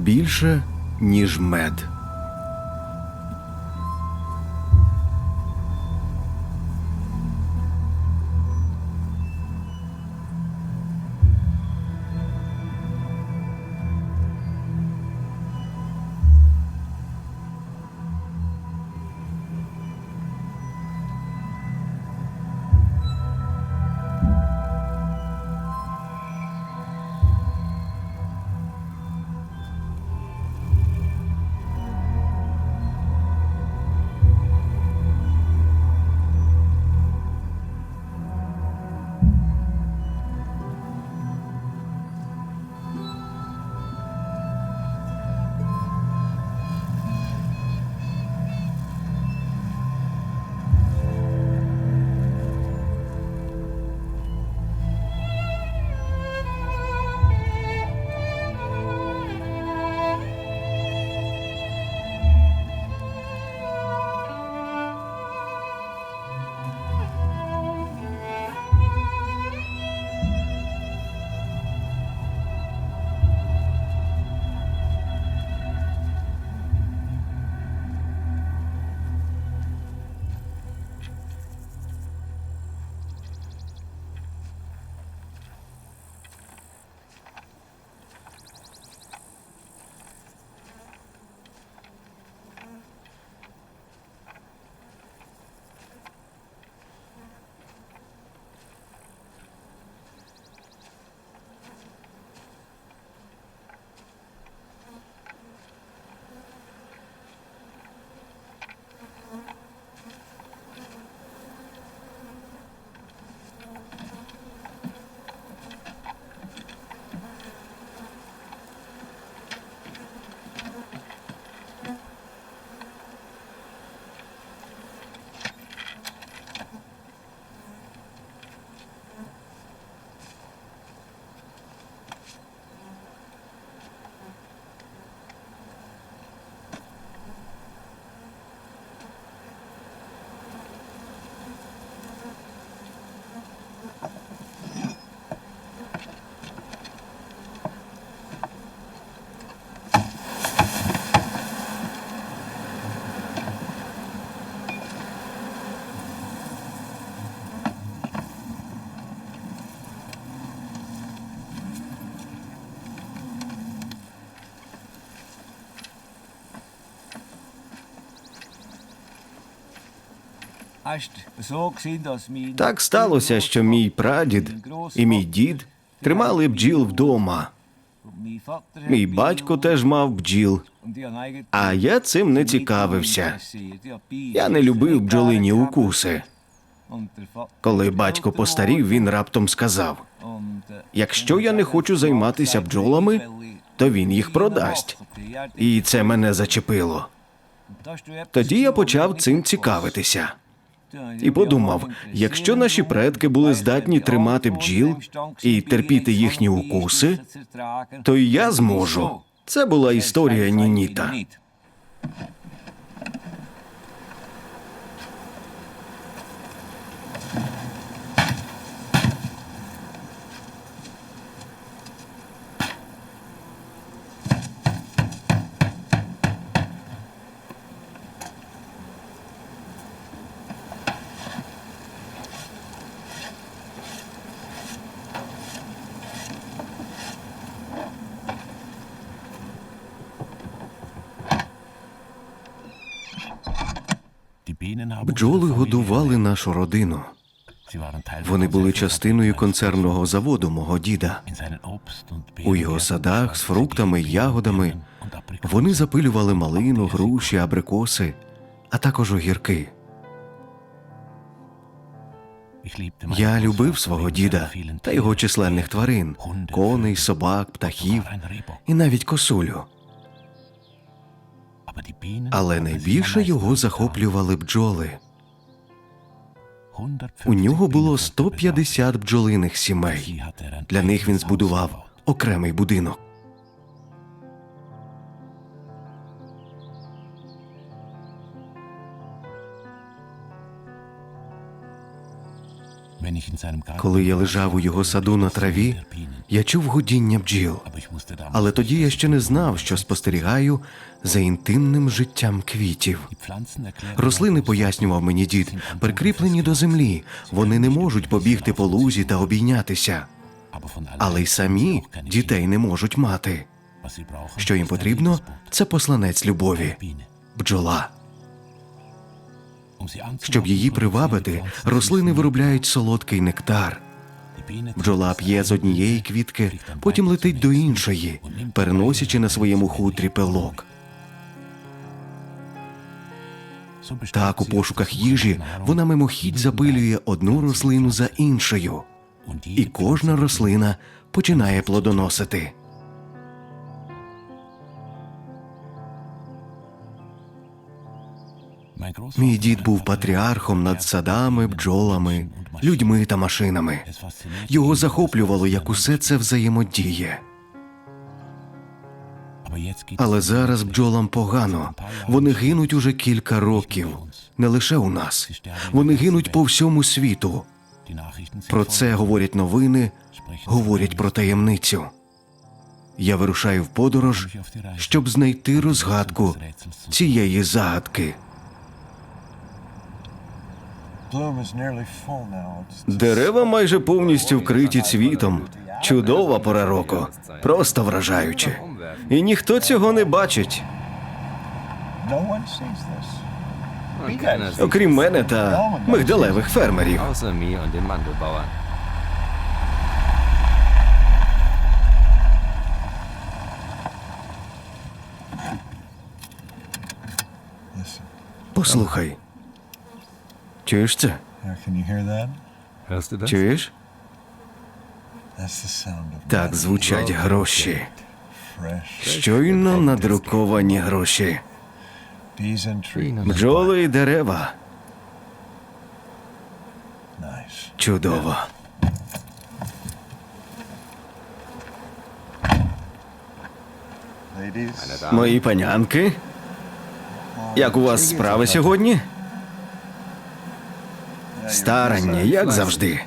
більше, ніж мед. Так сталося, що мій прадід і мій дід тримали бджіл вдома. Мій батько теж мав бджіл, а я цим не цікавився. Я не любив бджолині укуси. Коли батько постарів, він раптом сказав: «Якщо я не хочу займатися бджолами, то він їх продасть». І це мене зачепило. Тоді я почав цим цікавитися. І подумав, якщо наші предки були здатні тримати бджіл і терпіти їхні укуси, то і я зможу. Це була історія Нініта. Бджоли годували нашу родину. Вони були частиною консервного заводу мого діда. У його садах з фруктами й ягодами вони запилювали малину, груші, абрикоси, а також огірки. Я любив свого діда та його численних тварин – коней, собак, птахів і навіть косулю. Але найбільше його захоплювали бджоли. У нього було 150 бджолиних сімей. Для них він збудував окремий будинок. Коли я лежав у його саду на траві, я чув гудіння бджіл. Але тоді я ще не знав, що спостерігаю за інтимним життям квітів. Рослини, пояснював мені дід, прикріплені до землі. Вони не можуть побігти по лузі та обійнятися. Але й самі дітей не можуть мати. Що їм потрібно, це посланець любові – бджола. Щоб її привабити, рослини виробляють солодкий нектар. Бджола п'є з однієї квітки, потім летить до іншої, переносячи на своєму хутрі пилок. Так, у пошуках їжі, вона мимохідь запилює одну рослину за іншою. І кожна рослина починає плодоносити. Мій дід був патріархом над садами, бджолами, людьми та машинами. Його захоплювало, як усе це взаємодіє. Але зараз бджолам погано. Вони гинуть уже кілька років. Не лише у нас. Вони гинуть по всьому світу. Про це говорять новини, говорять про таємницю. Я вирушаю в подорож, щоб знайти розгадку цієї загадки. Дерева майже повністю вкриті цвітом. Чудова пора року. Просто вражаюче. І ніхто цього не бачить. Окрім мене та мигдалевих фермерів. Außer mir und den Mandelbauern. Послухай. Чуєш це? Hörst du das? Чуєш? Так звучать гроші. Щойно надруковані гроші. Бджоли і дерева. Чудово. Мої панянки, як у вас справи сьогодні? Старання, як завжди.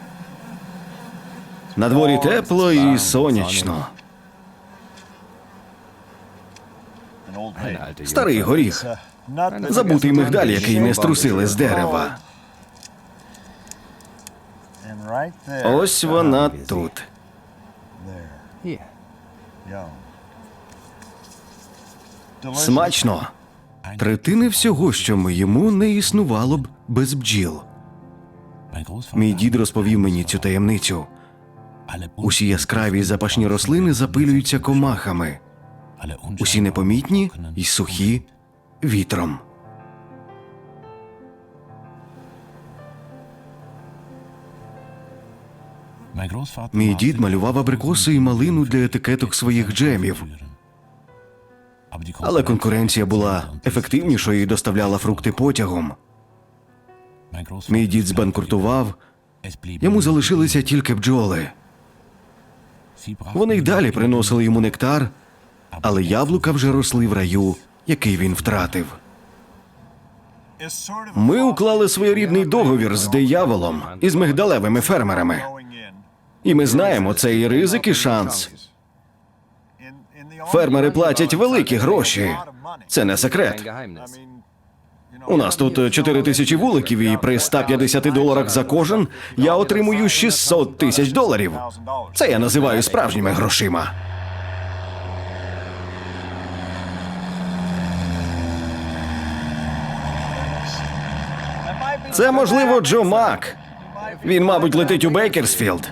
На дворі тепло і сонячно. Старий горіх. Забутий мигдаль, який не струсили з дерева. Ось вона тут. Hier. Смачно. Третини всього, що ми їмо, не існувало б без бджіл. Мій дід розповів мені цю таємницю. Усі яскраві запашні рослини запилюються комахами. Усі непомітні і сухі вітром. Мій дід малював абрикоси і малину для етикеток своїх джемів. Але конкуренція була ефективнішою і доставляла фрукти потягом. Мій дід збанкрутував, йому залишилися тільки бджоли. Вони й далі приносили йому нектар, але яблука вже росли в раю, який він втратив. Ми уклали своєрідний договір з дияволом і з мигдалевими фермерами. І ми знаємо цей ризик і шанс. Фермери платять великі гроші. Це не секрет. Geheimnis. У нас тут 4 тисячі вуликів, і при $150 за кожен я отримую $600 тисяч. Це я називаю справжніми грошима. Це, можливо, Джо Мак. Він, мабуть, летить у Бейкерсфілд.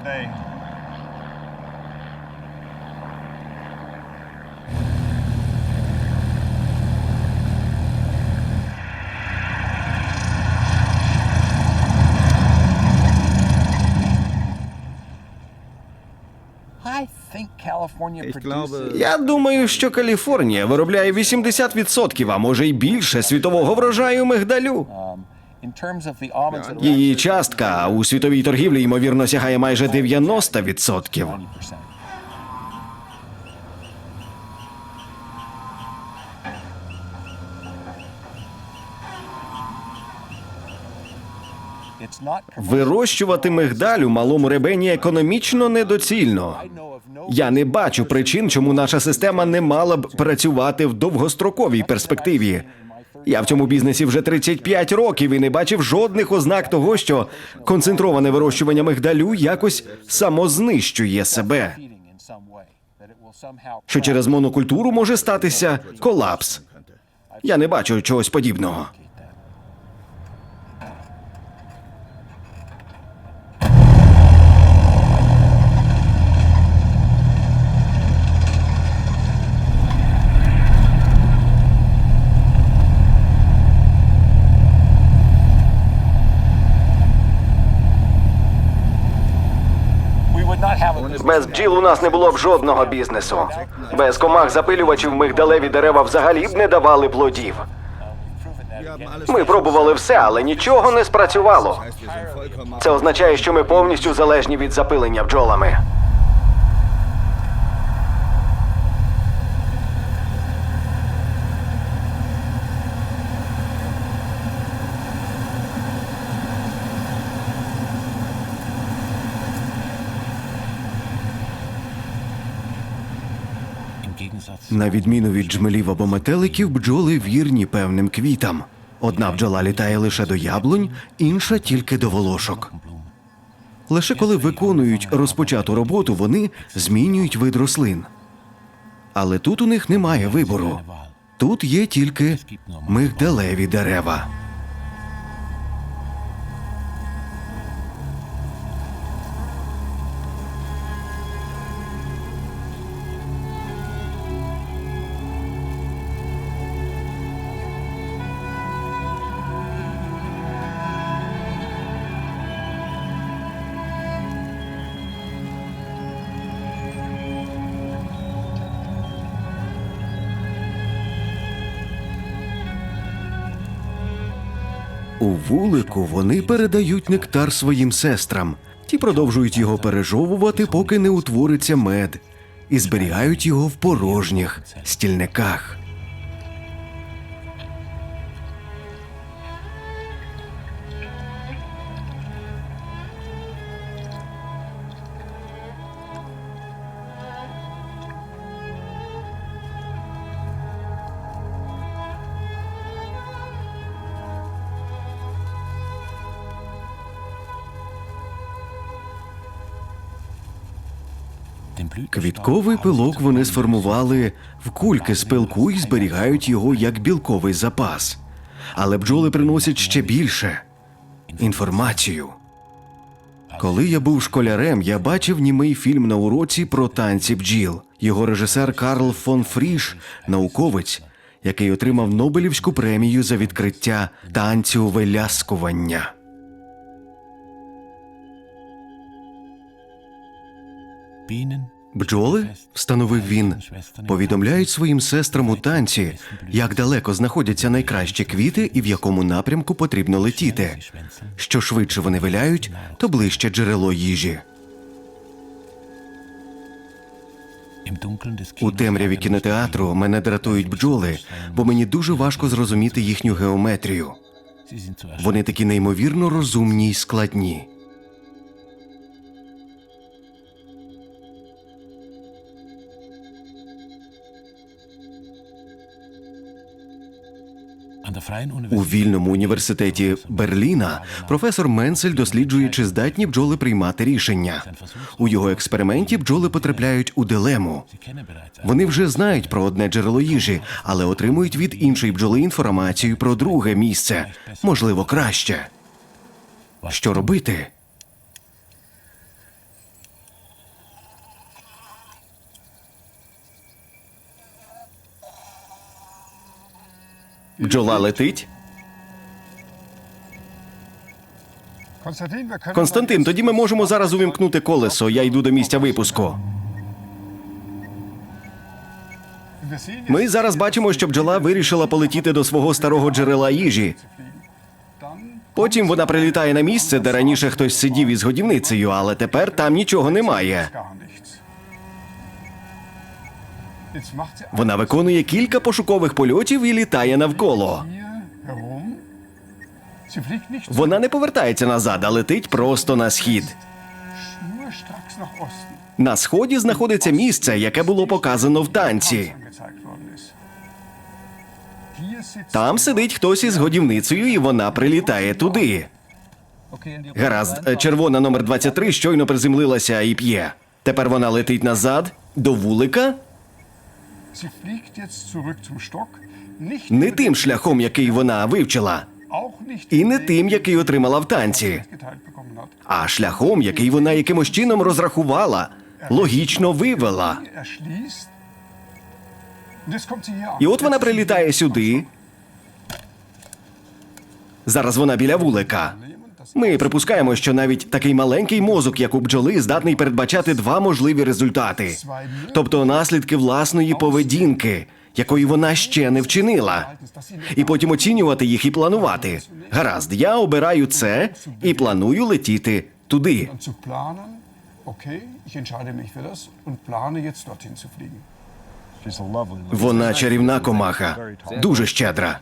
Я думаю, що Каліфорнія виробляє 80%, а може й більше світового врожаю мигдалю. Її частка у світовій торгівлі, ймовірно, сягає майже 90%. Вирощувати мигдаль у малому ребені економічно недоцільно. Я не бачу причин, чому наша система не мала б працювати в довгостроковій перспективі. Я в цьому бізнесі вже 35 років і не бачив жодних ознак того, що концентроване вирощування мигдалю якось самознищує себе. Що через монокультуру може статися колапс. Я не бачу чогось подібного. Без бджіл у нас не було б жодного бізнесу. Без комах-запилювачів мигдалеві дерева взагалі б не давали плодів. Ми пробували все, але нічого не спрацювало. Це означає, що ми повністю залежні від запилення бджолами. На відміну від джмелів або метеликів, бджоли вірні певним квітам. Одна бджола літає лише до яблунь, інша тільки до волошок. Лише коли виконують розпочату роботу, вони змінюють вид рослин. Але тут у них немає вибору. Тут є тільки мигдалеві дерева. У вулику вони передають нектар своїм сестрам. Ті продовжують його пережовувати, поки не утвориться мед, і зберігають його в порожніх стільниках. Квітковий пилок вони сформували в кульки з пилку і зберігають його як білковий запас. Але бджоли приносять ще більше – інформацію. Коли я був школярем, я бачив німий фільм на уроці про танці бджіл. Його режисер Карл фон Фріш – науковець, який отримав Нобелівську премію за відкриття танцю виляскування. Бджоли, встановив він, повідомляють своїм сестрам у танці, як далеко знаходяться найкращі квіти і в якому напрямку потрібно летіти. Що швидше вони виляють, то ближче джерело їжі. У темряві кінотеатру мене дратують бджоли, бо мені дуже важко зрозуміти їхню геометрію. Вони такі неймовірно розумні й складні. У вільному університеті Берліна професор Менцель досліджує, чи здатні бджоли приймати рішення. У його експерименті бджоли потрапляють у дилему. Вони вже знають про одне джерело їжі, але отримують від іншої бджоли інформацію про друге місце, можливо, краще. Що робити? Бджола летить? Константин, тоді ми можемо зараз увімкнути колесо. Я йду до місця випуску. Ми зараз бачимо, що бджола вирішила полетіти до свого старого джерела їжі. Потім вона прилітає на місце, де раніше хтось сидів із годівницею, але тепер там нічого немає. Вона виконує кілька пошукових польотів і літає навколо. Вона не повертається назад, а летить просто на схід. На сході знаходиться місце, яке було показано в танці. Там сидить хтось із годівницею, і вона прилітає туди. Гаразд, червона номер 23 щойно приземлилася і п'є. Тепер вона летить назад, до вулика. Не тим шляхом, який вона вивчила, і не тим, який отримала в танці, а шляхом, який вона якимось чином розрахувала, логічно вивела. І от вона прилітає сюди. Зараз вона біля вулика. Ми припускаємо, що навіть такий маленький мозок, як у бджоли, здатний передбачати два можливі результати. Тобто наслідки власної поведінки, якої вона ще не вчинила. І потім оцінювати їх і планувати. Гаразд, я обираю це і планую летіти туди. Вона чарівна комаха, дуже щедра.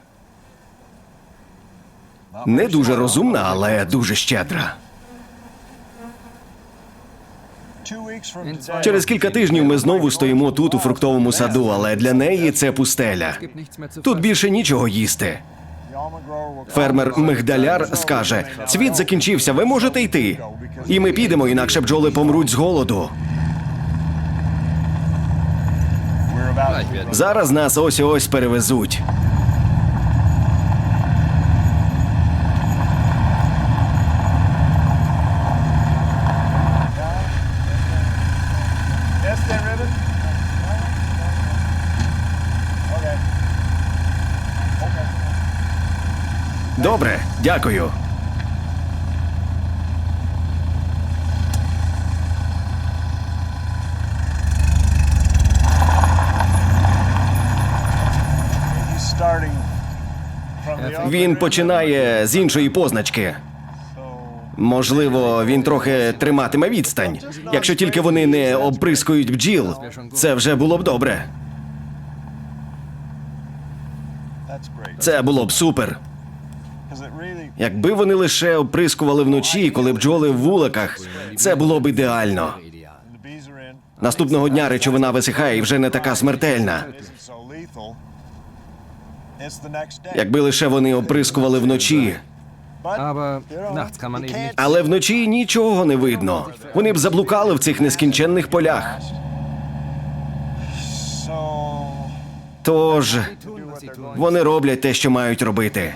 Не дуже розумна, але дуже щедра. Через кілька тижнів ми знову стоїмо тут, у фруктовому саду, але для неї це пустеля. Тут більше нічого їсти. Фермер-мигдаляр скаже: «Цвіт закінчився, ви можете йти». І ми підемо, інакше бджоли помруть з голоду. Зараз нас ось-ось перевезуть. Добре, дякую. Він починає з іншої позначки. Можливо, він трохи триматиме відстань. Якщо тільки вони не обприскують бджіл, це вже було б добре. Це було б супер. Якби вони лише оприскували вночі, коли бджоли в вуликах, це було б ідеально. Наступного дня речовина висихає і вже не така смертельна. Якби лише вони оприскували вночі. Aber nachts kann man eben nicht. Але вночі нічого не видно. Вони б заблукали в цих нескінченних полях. Тож, вони роблять те, що мають робити.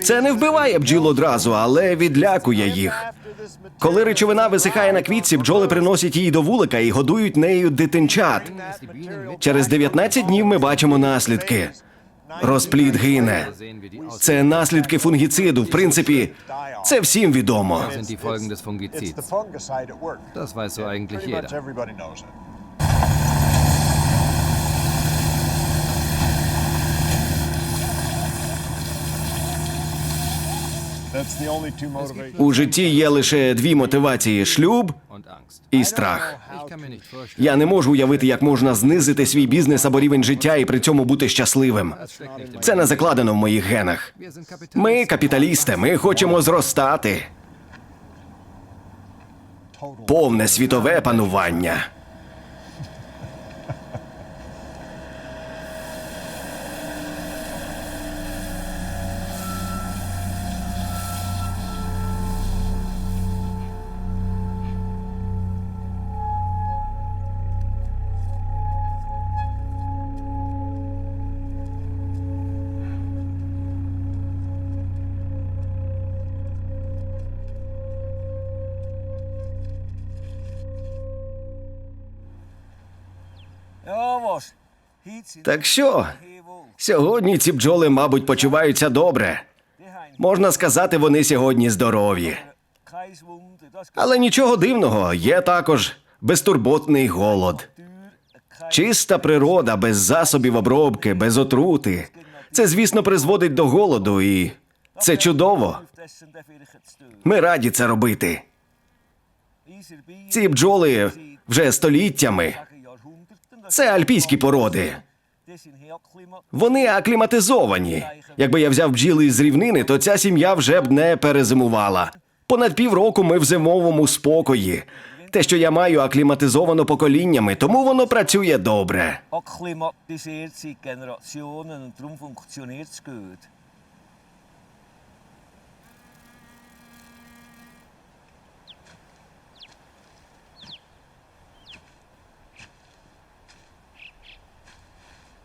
Це не вбиває бджіл одразу, але відлякує їх. Коли речовина висихає на квітці, бджоли приносять її до вулика і годують нею дитинчат. Через 19 днів ми бачимо наслідки. Розплід гине. Це наслідки фунгіциду. В принципі, це всім відомо. Das sind die Folgen des Fungizids. Das weiß so eigentlich jeder. У житті є лише дві мотивації – шлюб Und Angst. і страх. Ich kann mir nicht vorstellen, Я не можу уявити, як можна знизити свій бізнес або рівень життя і при цьому бути щасливим. das steckt nicht im Це не закладено в моїх генах. Wir sind Kapitalisten. Ми капіталісти, ми хочемо зростати. Повне світове панування. Так що, сьогодні ці бджоли, мабуть, почуваються добре. Можна сказати, вони сьогодні здорові. Але нічого дивного, є також безтурботний голод. Чиста природа, без засобів обробки, без отрути. Це, звісно, призводить до голоду, і це чудово. Ми раді це робити. Ці бджоли вже століттями. Це альпійські породи. Вони акліматизовані. Якби я взяв бджіли з рівнини, то ця сім'я вже б не перезимувала. Понад півроку ми в зимовому спокої. Те, що я маю, акліматизовано поколіннями, тому воно працює добре. Akklimatisiert seit Generationen und darum funktioniert es gut.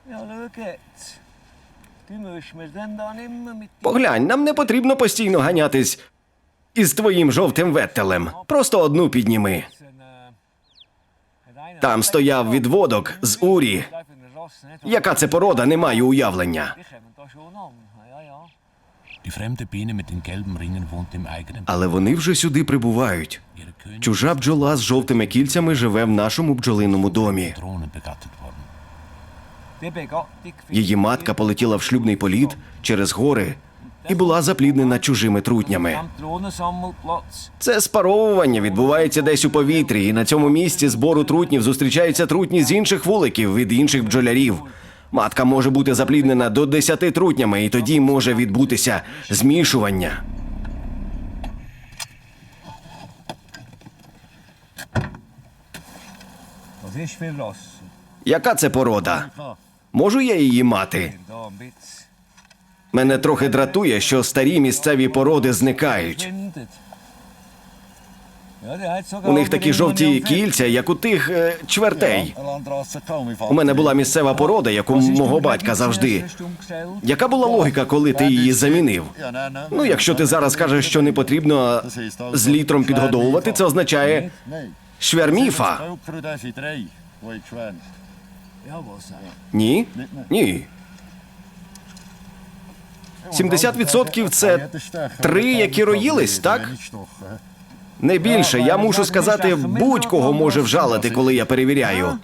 Ja, schau jetzt. Du musst mir dann da nimmer mit Поглянь, нам не потрібно постійно ганятись із твоїм жовтим веттелем. Просто одну підніми. Там стояв відводок з Урі. Яка це порода, не маю уявлення. Die fremde Biene mit den gelben Ringen wohnt im eigenen Але вони вже сюди прибувають. Ihre Königin Чужа бджола з жовтими кільцями живе в нашому бджолиному домі. Drohnen begattet worden. Die Begattung Її матка полетіла в шлюбний політ через гори і була запліднена чужими трутнями. am Drohnensammelplatz. Це спаровування відбувається десь у повітрі, і на цьому місці збору трутнів зустрічаються трутні з інших вуликів від інших бджолярів. Матка може бути запліднена до 10 трутнями, і тоді може відбутися змішування. Was ist für Rasse? Яка це порода? Можу я її мати? Da ein bisschen Мене трохи дратує, що старі місцеві породи зникають. windet. Ja, der hat sogar У них такі wieder жовті immer кільця, як у тих чвертей. У У мене була місцева порода, як у мого батька завжди. Яка була логіка, коли ти її замінив? Ну, якщо ти зараз кажеш, що не потрібно з літром підгодовувати, це означає шверміфа. Ja, was auch. Ні? Ні. 70% це 3, які роїлись, так? Не більше. Я мушу сказати, будь-кого може вжалити, коли я перевіряю.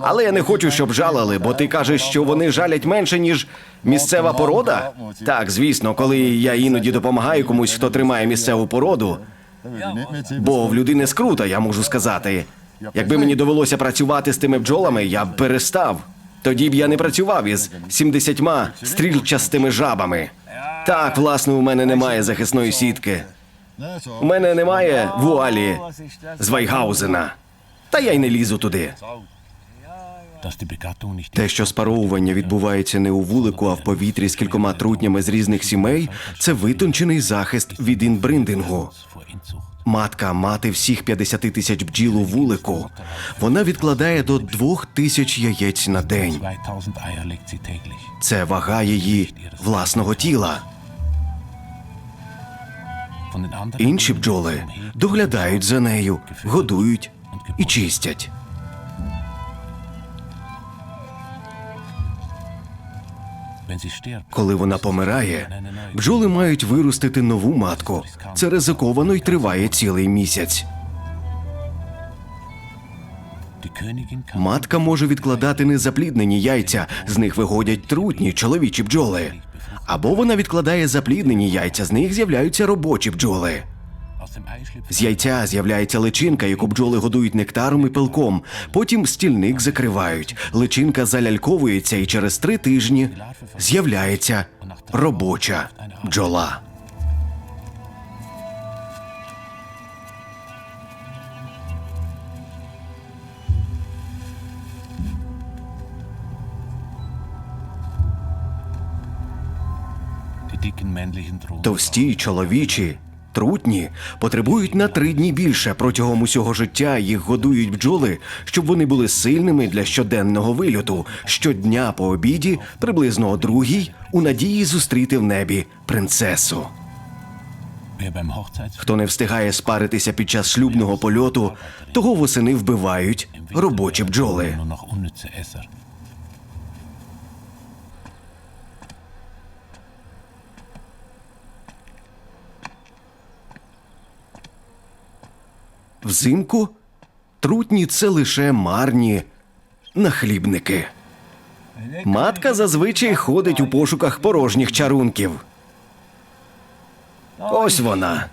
Але я не хочу, щоб жалили, бо ти кажеш, що вони жалять менше, ніж місцева порода? Так, звісно, коли я іноді допомагаю комусь, хто тримає місцеву породу, бо в людини скрута, я можу сказати. Якби мені довелося працювати з тими бджолами, я б перестав. Тоді б я не працював із 70 стрільчастими жабами. Так, власне, у мене немає захисної сітки. У мене немає вуалі з Вайгаузена. Та я й не лізу туди. Dass die Begattung nicht Те, що спаровування відбувається не у вулику, а в повітрі з кількома трутнями з різних сімей, це витончений захист від інбриндингу. vor Inzucht. Матка – мати всіх 50 тисяч бджіл у вулику. Вона відкладає до 2000 яєць на день. 2000 Eier legt sie täglich. Це вага її власного тіла. Von den anderen Інші Bienen бджоли zum Hegen доглядають за нею, годують і чистять. Wenn sie stirbt, Коли вона помирає, бджоли мають виростити нову матку. Це ризиковано й триває цілий місяць. die Königin kann Матка може відкладати незапліднені яйця, з них виходять трутні чоловічі бджоли. Або вона відкладає запліднені яйця, з них з'являються робочі бджоли. aus dem Ei schlüpfen. З яйця з'являється личинка, яку бджоли годують нектаром і пилком. Потім стільник закривають. Личинка заляльковується і через 3 тижні з'являється робоча бджола. Die dicken männlichen Drohnen. Товсті чоловічі трутні потребують на 3 дні більше. Протягом усього життя їх годують бджоли, щоб вони були сильними для щоденного вильоту. Щодня по обіді, приблизно о 2:00, у надії зустріти в небі принцесу. Wer beim Hochzeits Хто не встигає спаритися під час шлюбного польоту, того восени вбивають робочі бджоли. nur noch unnütze Esser. Взимку трутні – це лише марні нахлібники. Матка зазвичай ходить у пошуках порожніх чарунків. Ось вона.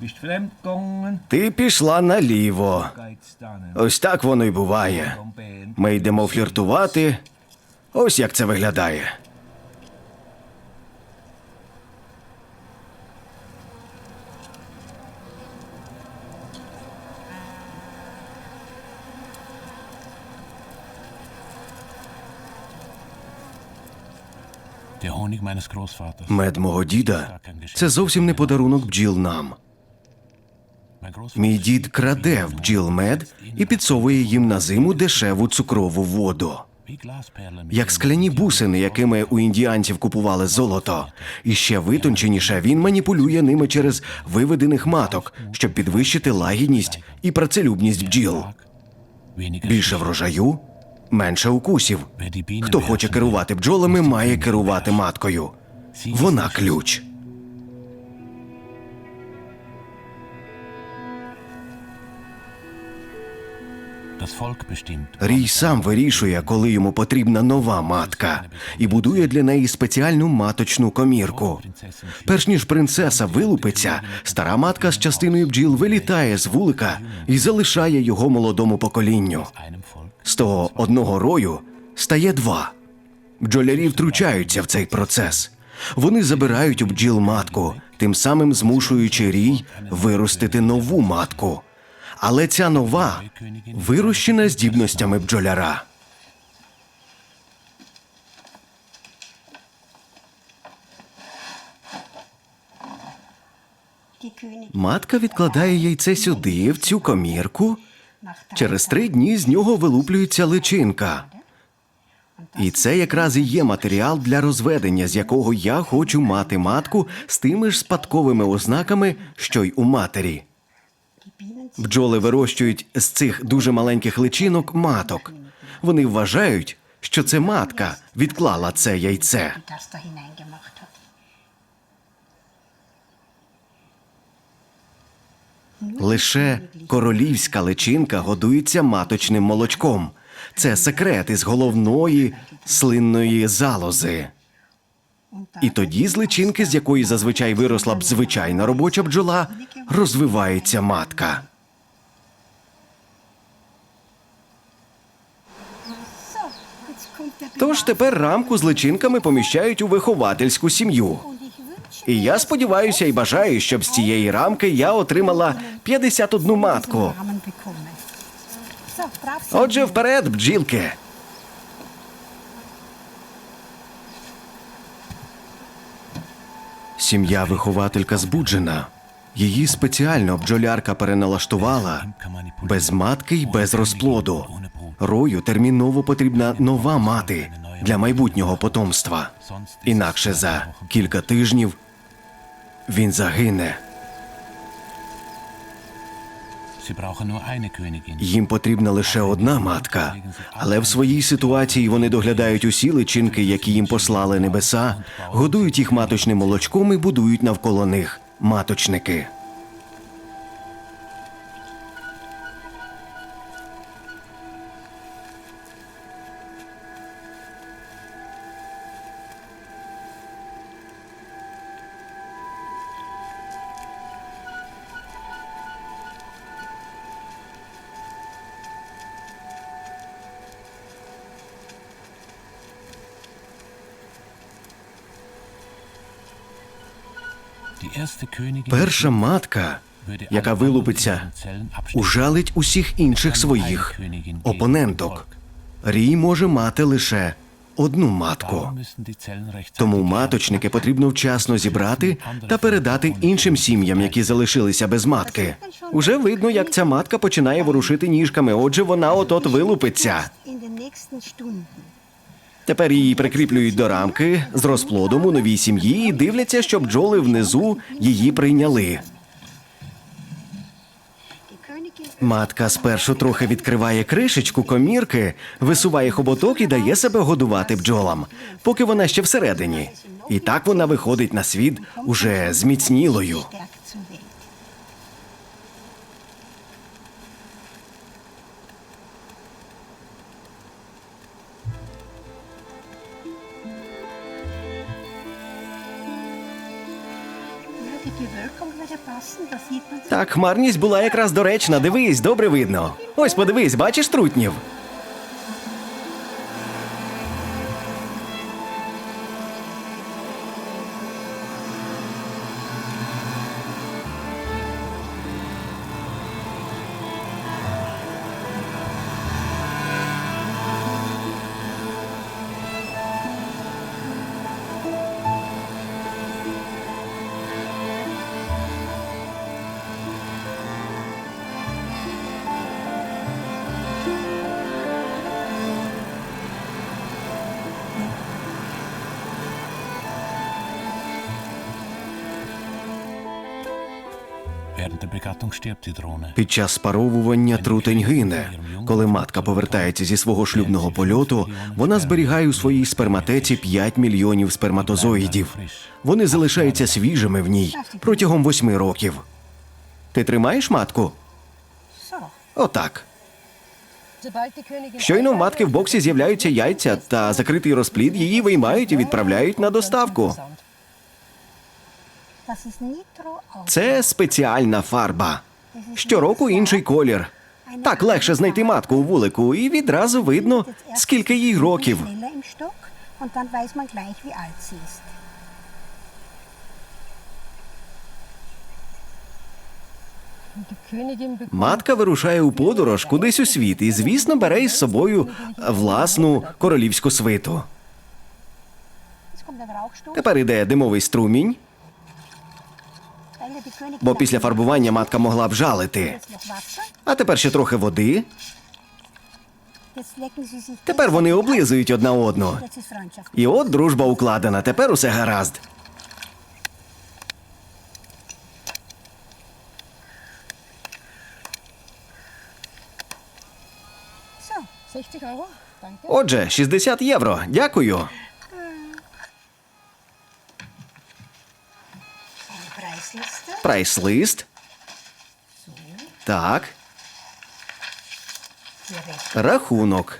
bist fremd gegangen. Ти пішла наліво. Geht's dann. Ось так воно й буває. Ми йдемо фліртувати. Ось як це виглядає. Der Honig meines Großvaters. Мед мого діда – це зовсім не подарунок бджіл нам. Mein Großvater Мій дід краде в бджіл мед і підсовує їм на зиму дешеву цукрову воду. wie Glasperlen mit Як скляні бусини, якими у індіанців купували золото. І ще витонченіше він маніпулює ними через виведених маток, щоб підвищити лагідність і працелюбність бджіл. weniger Більше врожаю – менше укусів. Wer die Bienen Хто хоче beherrschen керувати бджолами, має керувати маткою. Вона ключ. Das Volk bestimmt. Рій сам вирішує, коли йому потрібна нова матка, і будує для неї спеціальну маточну комірку. Перш ніж принцеса вилупиться, стара матка з частиною бджіл вилітає з вулика і залишає його молодому поколінню. Einem Volk. З того одного рою стає два. Бджолярі втручаються в цей процес. Вони забирають у бджіл матку, тим самим змушуючи рій виростити нову матку. Але ця нова вирощена здібностями бджоляра. Матка відкладає яйце сюди, в цю комірку. Через 3 дні з нього вилуплюється личинка. І це якраз і є матеріал для розведення, з якого я хочу мати матку з тими ж спадковими ознаками, що й у матері. Бджоли вирощують з цих дуже маленьких личинок маток. Вони вважають, що це матка відклала це яйце. das da hineingemacht hat. Лише королівська личинка годується маточним молочком. Це секрет із головної слинної залози. І тоді з личинки, з якої зазвичай виросла б звичайна робоча бджола, розвивається матка. So, jetzt kommt der Тож тепер рамку з личинками поміщають у виховательську сім'ю. und ich wünsche І я сподіваюся і бажаю, щоб з цієї рамки я отримала 51 матку. Namen bekomme. So, brav sein. Отже, вперед, бджілки! Сім'я-вихователька збуджена. Її спеціально бджолярка переналаштувала. Без матки й без розплоду. Рою терміново потрібна нова мати для майбутнього потомства. Інакше за кілька тижнів він загине. Sie brauchen nur eine Königin. Їм потрібна лише одна матка, але в своїй ситуації вони доглядають усі личинки, які їм послали небеса, годують їх маточним молочком і будують навколо них маточники. Die erste Königin Перша матка, яка вилупиться, ужалить усіх інших своїх опоненток. Рій може мати лише одну матку. Darum müssen die Zellen rechtzeitig Тому маточники потрібно вчасно зібрати та передати іншим сім'ям, які залишилися без матки. Уже видно, як ця матка починає ворушити ніжками, отже, вона от-от вилупиться. In den nächsten Stunden. Тепер її прикріплюють до рамки з розплодом у новій сім'ї і дивляться, щоб бджоли внизу її прийняли. Die Königin Матка спершу трохи відкриває кришечку комірки, висуває хоботок і дає себе годувати бджолам, поки вона ще всередині. І так вона виходить на світ уже зміцнілою. stärkt zur Welt. Möge die Abdeckung würde passen, da sieht man Так, хмарність була якраз доречна. Дивись, добре видно. Ось подивись, бачиш трутнів? Während der Begattung stirbt die Drohne. Під час спаровування трутень гине. Коли матка повертається зі свого шлюбного польоту, вона зберігає у своїй сперматеці 5 мільйонів сперматозоїдів. Вони залишаються свіжими в ній протягом 8 років. Ти тримаєш матку? so. Отак. Щойно в матки в боксі з'являються яйця, та закритий розплід її виймають і відправляють на доставку. Das ist Nitro Це спеціальна фарба. Щороку інший колір. Так легше знайти матку у вулику, і відразу видно, скільки їй років. schneller im Stock und dann weiß man gleich, wie alt sie ist. Матка вирушає у подорож кудись у світ і, звісно, бере із собою власну королівську свиту. Jetzt kommt ein Rauchstoß, Тепер іде димовий струмінь, weil ja die Königin бо після фарбування матка могла б жалити. jetzt noch Wasser. А тепер ще трохи води. Jetzt lecken sie sich. Тепер вони облизують одна одну. Jetzt ist Freundschaft. І от дружба укладена, тепер усе гаразд. So, 60 Euro. Danke. Отже, 60 євро. Дякую. Eine Preisliste. Прайс-лист. Так, Die Rechnung. рахунок.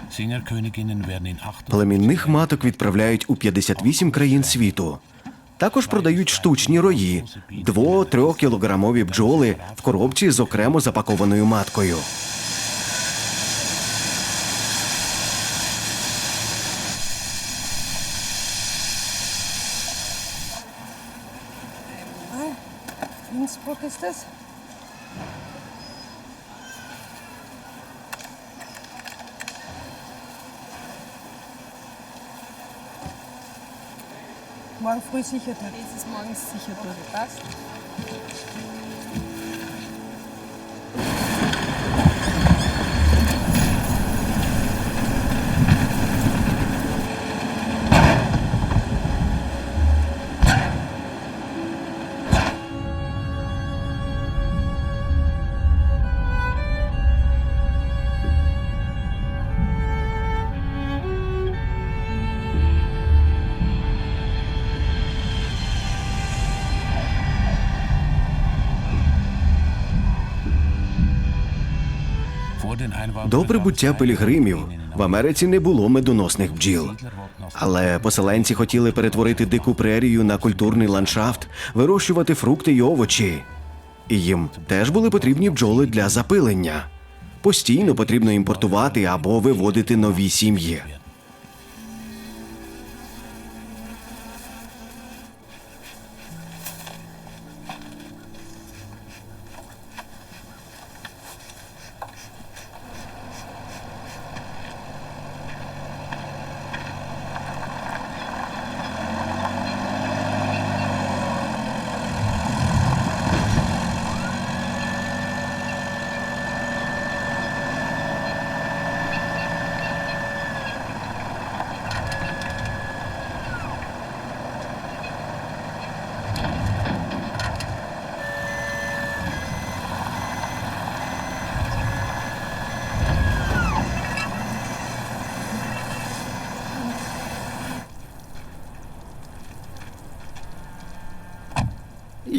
Singerköniginnen werden in 8 Племінних маток відправляють у 58 країн світу. Також продають штучні рої – 2-3 кілограмові бджоли в коробці з окремо запакованою маткою. Innsbruck ist das? Morgen früh sicher durch. Es ist morgens sicher durch. Passt. До прибуття пілігримів в Америці не було медоносних бджіл. Але поселенці хотіли перетворити дику прерію на культурний ландшафт, вирощувати фрукти й овочі. І їм теж були потрібні бджоли для запилення. Постійно потрібно імпортувати або виводити нові сім'ї.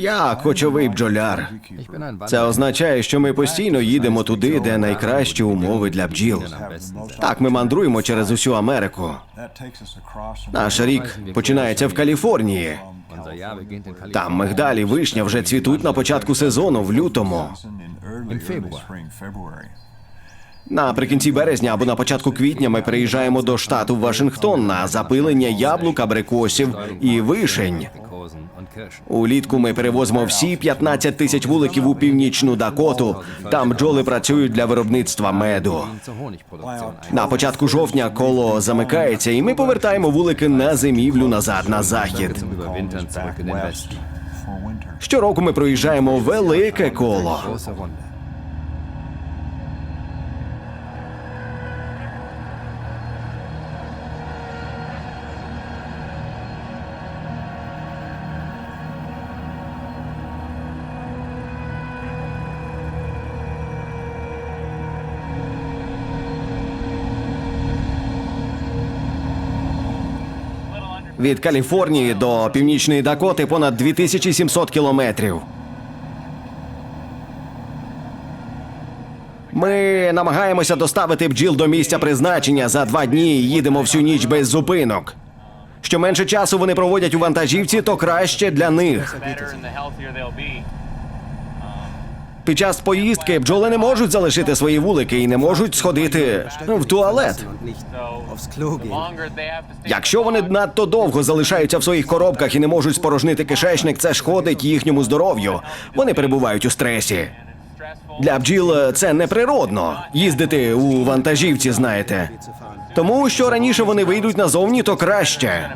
Я кочовий бджоляр. Ich bin ein Це означає, що ми постійно їдемо туди, де найкращі умови для бджіл. Так, ми мандруємо через усю Америку. Наш рік починається в Каліфорнії. Unser Jahr beginnt in Kalifornien Там мигдаль і вишня вже цвітуть на початку сезону, в лютому. im Februar. Наприкінці березня або на початку квітня ми переїжджаємо до штату Вашингтон на запилення яблук, абрикосів і вишень. Aprikosen und Kirschen. Улітку ми перевозимо всі 15 тисяч вуликів у північну Дакоту. Там бджоли працюють для виробництва меду. Zur Honigproduktion ein. На початку жовтня коло замикається, і ми повертаємо вулики на зимівлю назад на захід. Zum Überwintern zurück in den Westen. Щороку ми проїжджаємо велике коло. Große Runde. Від Каліфорнії до Північної Дакоти понад 2700 кілометрів. Ми намагаємося доставити бджіл до місця призначення за 2 дні і їдемо всю ніч без зупинок. Що менше часу вони проводять у вантажівці, то краще для них. Під час поїздки бджоли не можуть залишити свої вулики і не можуть сходити в туалет. Und nicht aufs Klo gehen. Якщо вони надто довго залишаються в своїх коробках і не можуть спорожнити кишечник, це шкодить їхньому здоров'ю. Вони перебувають у стресі. Для бджіл це неприродно їздити у вантажівці, знаєте. Тому що раніше вони вийдуть назовні, то краще.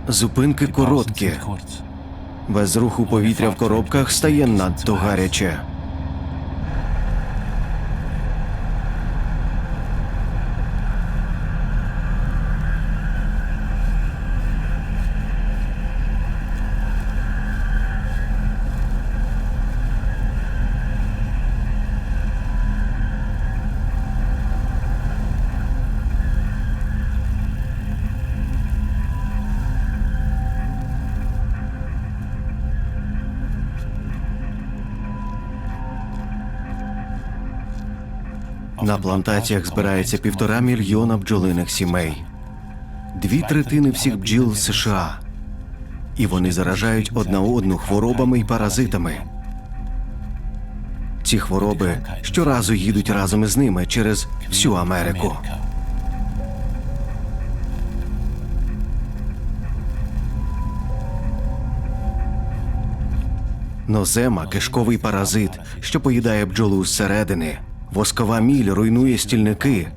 Зупинки короткі. Kurz. Без руху повітря в коробках стає надто гаряче. На плантаціях збирається 1,5 мільйона бджолиних сімей. 2/3 всіх бджіл США. І вони заражають одна одну хворобами і паразитами. Ці хвороби щоразу їдуть разом із ними через всю Америку. Нозема – кишковий паразит, що поїдає бджолу зсередини. Воскова міль руйнує стільники.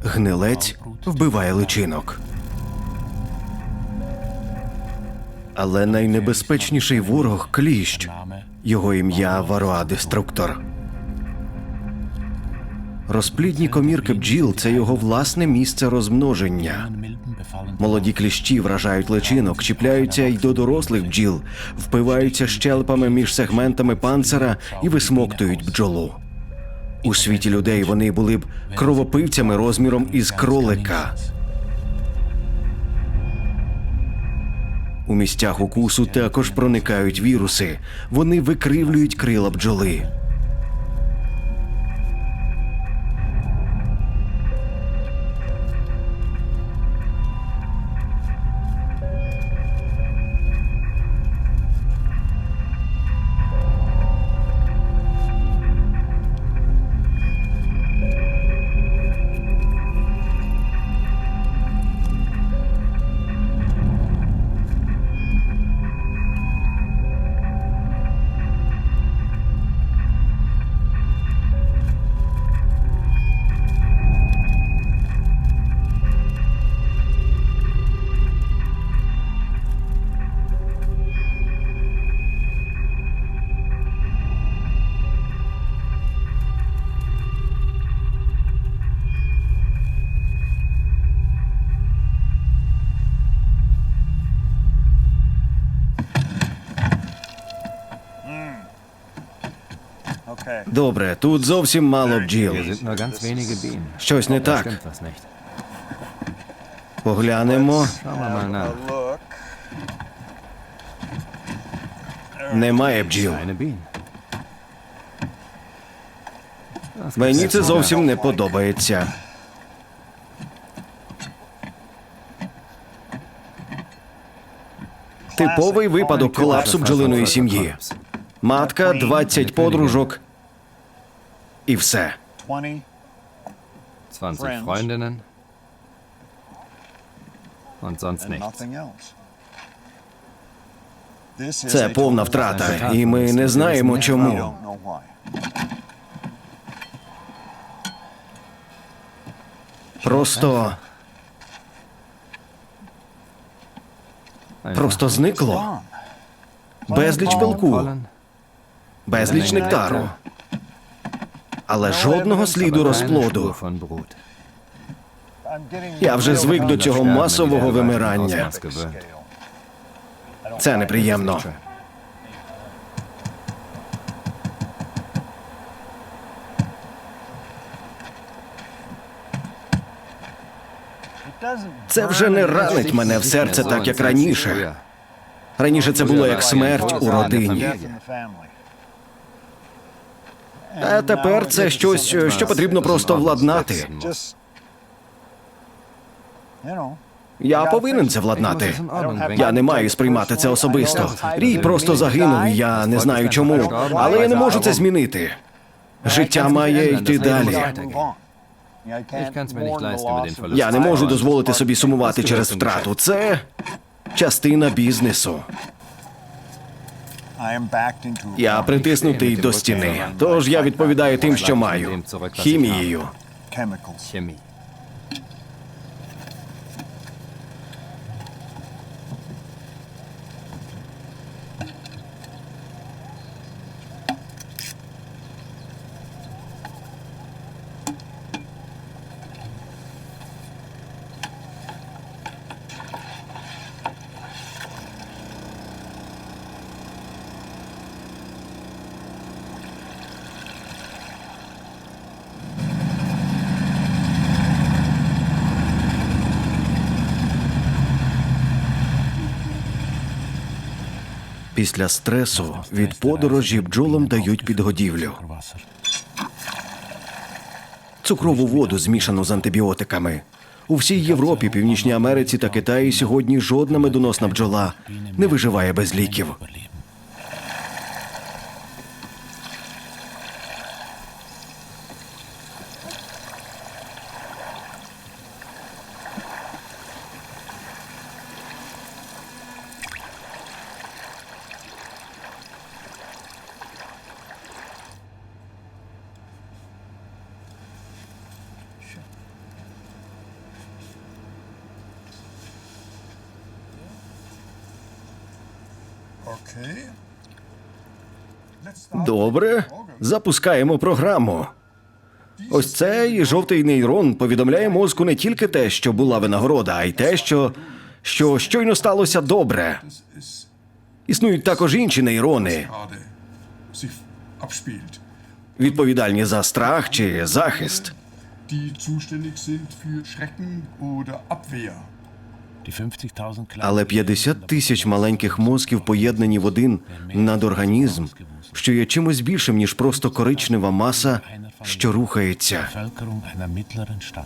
Гнилець вбиває личинок. Але найнебезпечніший ворог – кліщ. Його ім'я – вароа-деструктор. Розплідні комірки бджіл – це його власне місце розмноження. Молоді кліщі вражають личинок, чіпляються й до дорослих бджіл, впиваються щелепами між сегментами панцира і висмоктують бджолу. У світі людей вони були б кровопивцями розміром із кролика. У місцях укусу також проникають віруси. Вони викривлюють крила бджоли. Okay. Добре, тут зовсім мало Hier бджіл. sind nur ganz wenige Bienen. Щось не Da так. stimmt was nicht. Поглянемо. Schauen wir mal nach. Look. Немає бджіл. Keine Bienen. Das Мені gefällt це mir. зовсім не подобається. Типовий випадок колапсу бджолиної сім'ї. Матка, 20 подружок і все. 20. 20 Friends. Freundinnen. Und sonst And nichts. nothing else. This is Це a повна total втрата, і ми не знаємо We чому. don't know why. Просто Einfach зникло. Gone. Безліч пилку, Pollen, безліч нектару, але жодного сліду keine розплоду. Spur von Brut. I'm getting Я вже real звик до цього Sterben масового wieder вимирання. Ausmaß gewöhnt. Це неприємно. It doesn't Це вже не ранить мене в серце так, як раніше. Раніше це було як смерть у родині. death in the family. А тепер це щось, що потрібно просто владнати. Just, you know, Я повинен це владнати. Я не маю сприймати це особисто. Рій просто загинув, і я не знаю чому. Але я не можу це змінити. Життя має йти далі. move on. I Ich can't kann es mir nicht mourn the leisten, über loss den of Verlust. Я не можу дозволити собі сумувати через втрату. Це частина бізнесу. I am backed into a Я притиснутий до стіни. Тож я відповідаю тим, що маю. Хімією. chemicals. Chemie. Після стресу від подорожі бджолам дають підгодівлю. Wasser. Цукрову воду, змішану з антибіотиками. У всій Європі, Північній Америці та Китаї сьогодні жодна медоносна бджола не виживає без ліків. Überleben. Добре, запускаємо програму. Ось цей жовтий нейрон повідомляє мозку не тільки те, що була винагорода, а й те, що щойно сталося добре. Існують також інші нейрони, gerade sich abspielt, відповідальні за страх чи захист. die zuständig sind für Schrecken oder Abwehr. Die 50.000 kleinen Але 50 тисяч маленьких мозків поєднані в один надорганізм, що є чимось більшим, ніж просто коричнева маса, що рухається. Bevölkerung einer mittleren Stadt.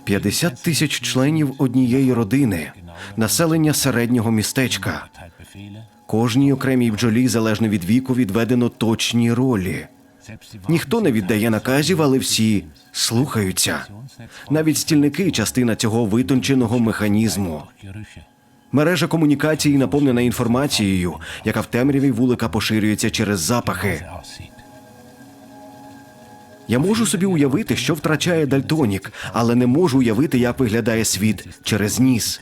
50 тисяч членів однієї родини, населення середнього містечка. Verteilt Befehle. Кожній окремій бджолі, залежно від віку, відведено точні ролі. Selbst die Ніхто не віддає наказів, але всі слухаються. Навіть стільники – частина цього витонченого механізму. Gerüche. Мережа комунікації наповнена інформацією, яка в темряві вулика поширюється через запахи. Aussieht. Я можу собі уявити, що втрачає дальтонік, але не можу уявити, як виглядає світ через ніс.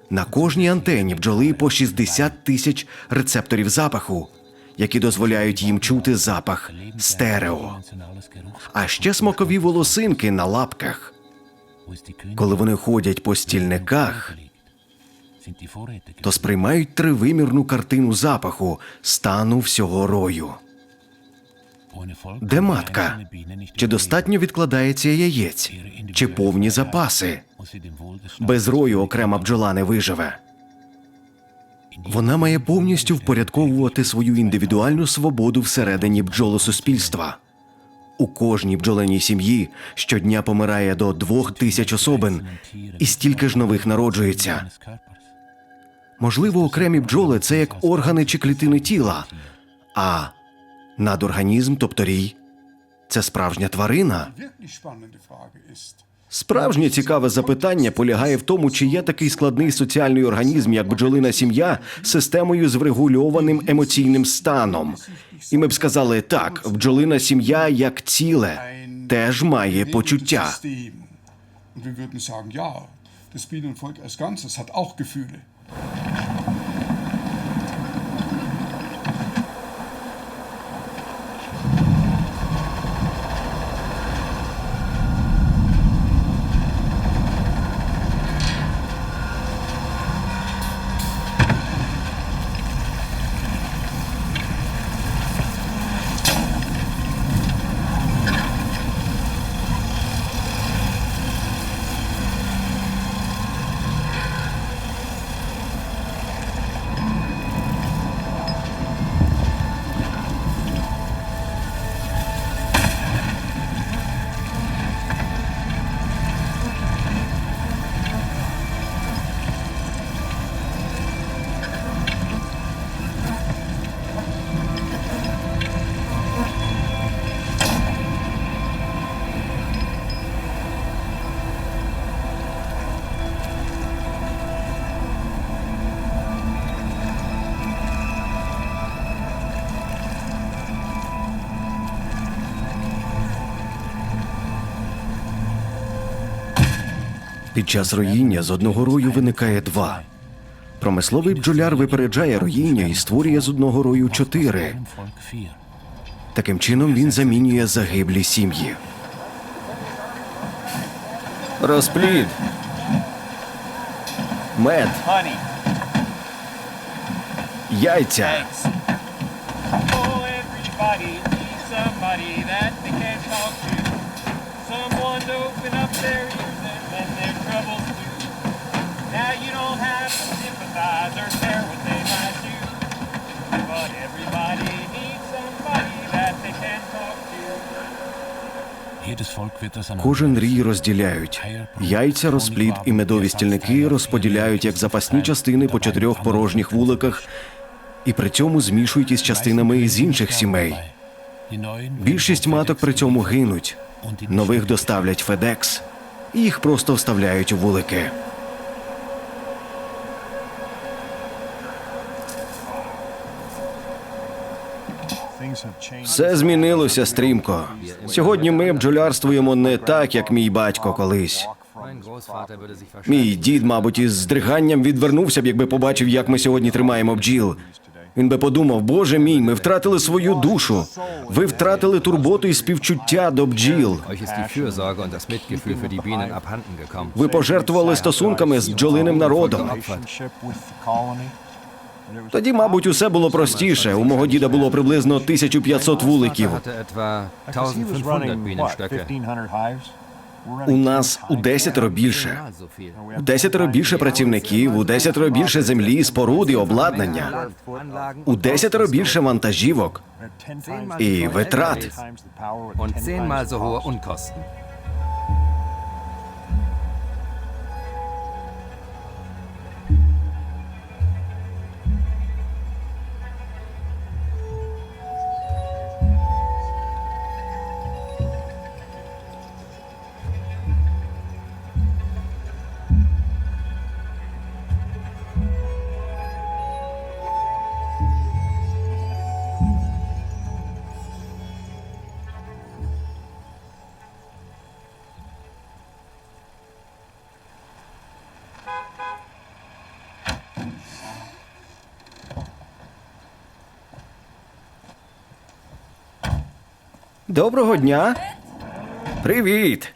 На кожній антені бджоли по 60 тисяч рецепторів запаху, які дозволяють їм чути запах стерео. Dimensionales Geruchs. А ще смакові волосинки на лапках. Wo ist die Königin? Коли вони ходять по стільниках, то сприймають тривимірну картину запаху, стану всього рою. Де матка? Чи достатньо відкладається яєць? Чи повні запаси? Без рою окрема бджола не виживе. Вона має повністю впорядковувати свою індивідуальну свободу всередині бджолосуспільства. У кожній бджолиній сім'ї щодня помирає до 2000 особин, і стільки ж нових народжується. Можливо, окремі бджоли – це як органи чи клітини тіла, а надорганізм, тобто рій – це справжня тварина. Wirklich spannende Frage ist, Справжнє цікаве запитання полягає в тому, чи є такий складний соціальний організм, як бджолина сім'я, з системою з врегульованим емоційним станом. І ми б сказали, так, бджолина сім'я як ціле теж має почуття. System. Und wir würden sagen, ja, das Bienenvolk als Ganzes hat auch Gefühle. Під час роїння з одного рою виникає два. Промисловий бджоляр випереджає роїння і створює з одного рою 4. Таким чином він замінює загиблі сім'ї. Розплід. Мед. Honey, Яйця. eggs. Oh, everybody needs somebody that they can talk to. Someone to open up their ears and lend their troubles to. Now you don't have to sympathize or share what they might do. But everybody needs somebody that they can talk to. Кожен рій розділяють. Яйця, розплід і медові стільники розподіляють як запасні частини по 4 порожніх вуликах і при цьому змішують із частинами із інших сімей. Більшість маток при цьому гинуть. Нових доставлять FedEx. І їх просто вставляють у вулики. Все змінилося стрімко. Сьогодні ми бджолярствуємо не так, як мій батько колись. Mein Großvater würde sich wahrscheinlich Мій дід, мабуть, із здриганням відвернувся б, якби побачив, як ми сьогодні тримаємо бджіл. Він би подумав, Боже мій, ми втратили свою душу. Ви втратили турботу і співчуття до бджіл. euch ist die Fürsorge und das Mitgefühl für die Bienen abhanden gekommen. Ви пожертвували стосунками з бджолиним народом. Тоді, мабуть, усе було простіше. У мого діда було приблизно 1500 вуликів. Er hatte etwa 1500 Bienenstöcke. У нас у 10 більше. Zehnmal so viel. У 10 більше працівників, у 10 більше землі, споруд і обладнання. Anlagen У 10 більше вантажівок і витрат. und 10-mal so hohe Unkosten. Доброго дня. Привіт.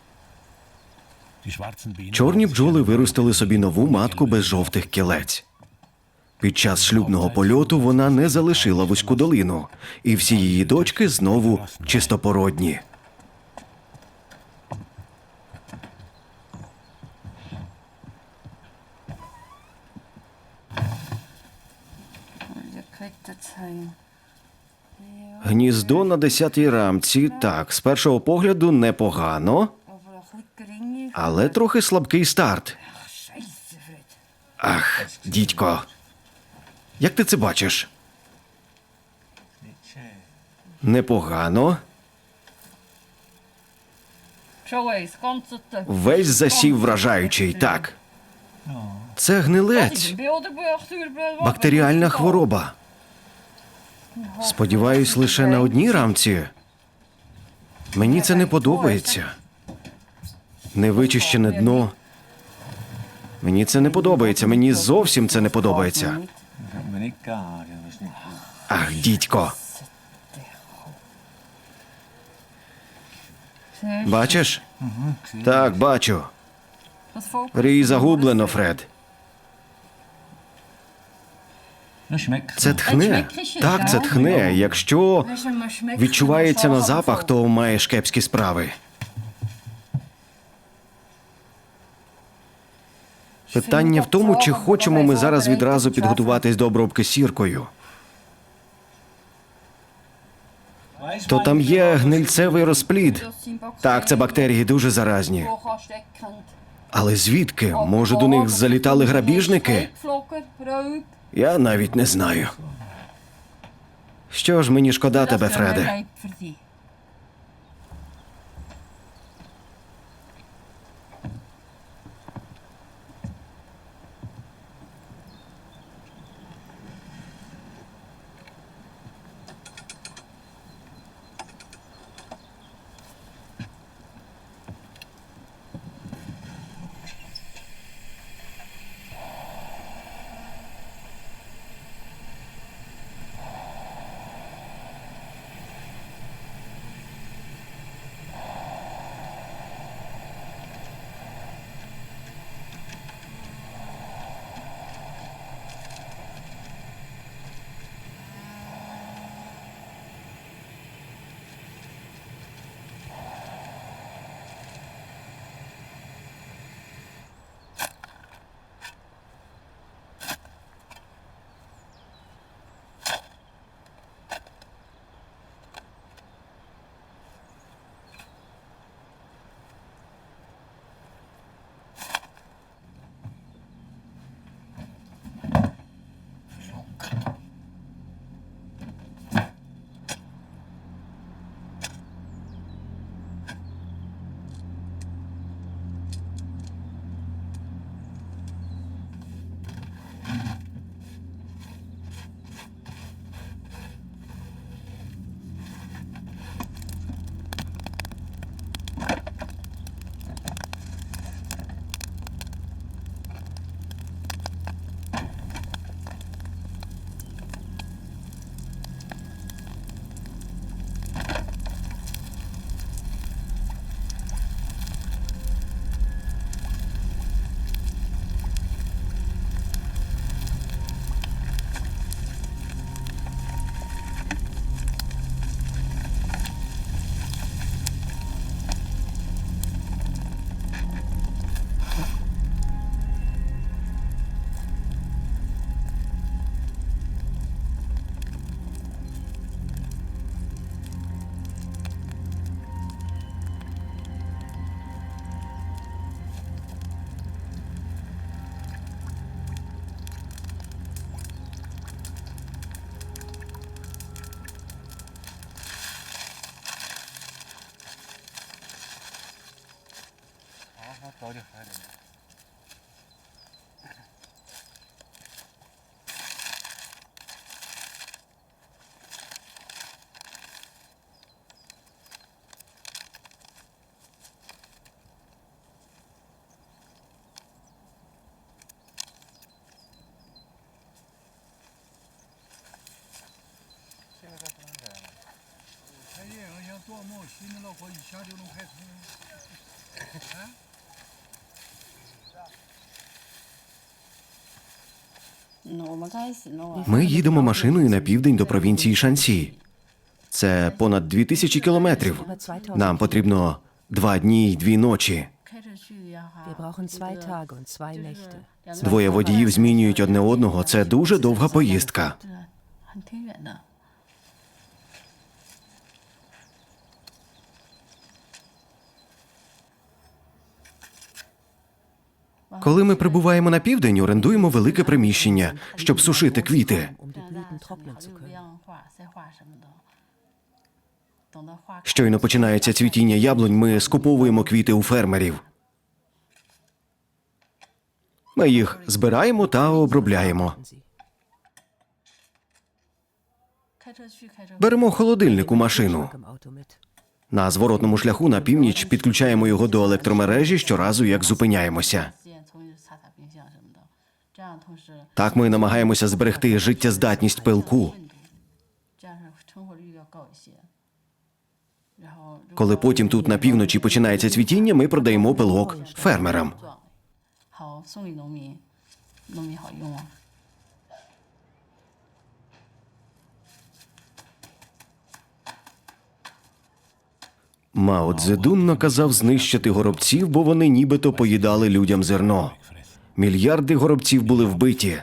Die schwarzen Bienen. Чорні бджоли виростили собі нову матку без жовтих кілець. Під час шлюбного польоту вона не залишила вузьку долину, і всі її дочки знову чистопородні. Гніздо на 10-й рамці, так, з першого погляду непогано, але трохи слабкий старт. Ах, дідько. Як ти це бачиш? Непогано. Весь засів вражаючий, так. Це гнилець. Бактеріальна хвороба. Сподіваюсь, лише на одній рамці. Мені це не подобається. Невичищене дно. Мені це не подобається. Мені зовсім це не подобається. Ах, дідько. Бачиш? Так, бачу. Рій загублено, Фред. Це тхне. Так, це тхне. Якщо відчувається на запах, то маєш кепські справи. Питання в тому, чи хочемо ми зараз відразу підготуватись до обробки сіркою. То там є гнильцевий розплід. Так, це бактерії дуже заразні. Але звідки? Може, до них залітали грабіжники? Я навіть не знаю. Що ж, мені шкода тебе, Фреде. Ми їдемо машиною на південь до провінції Шансі. Це понад 2000 кілометрів. Нам потрібно 2 дні й 2 ночі. Wir brauchen 2 Tage und 2 Nächte. Двоє водіїв змінюють одне одного. Це дуже довга поїздка. Коли ми прибуваємо на південь, орендуємо велике приміщення, щоб сушити квіти. Um die Blüten trocknen zu können. Щойно починається цвітіння яблунь, ми скуповуємо квіти у фермерів. Ми їх збираємо та обробляємо. Беремо холодильник у машину. Im Auto mit. На зворотному шляху на північ підключаємо його до електромережі щоразу, як зупиняємося. Так ми намагаємося зберегти життєздатність пилку. Коли потім тут на півночі починається цвітіння, ми продаємо пилок фермерам. Мао Цзедун наказав знищити горобців, бо вони нібито поїдали людям зерно. Мільярди горобців були вбиті.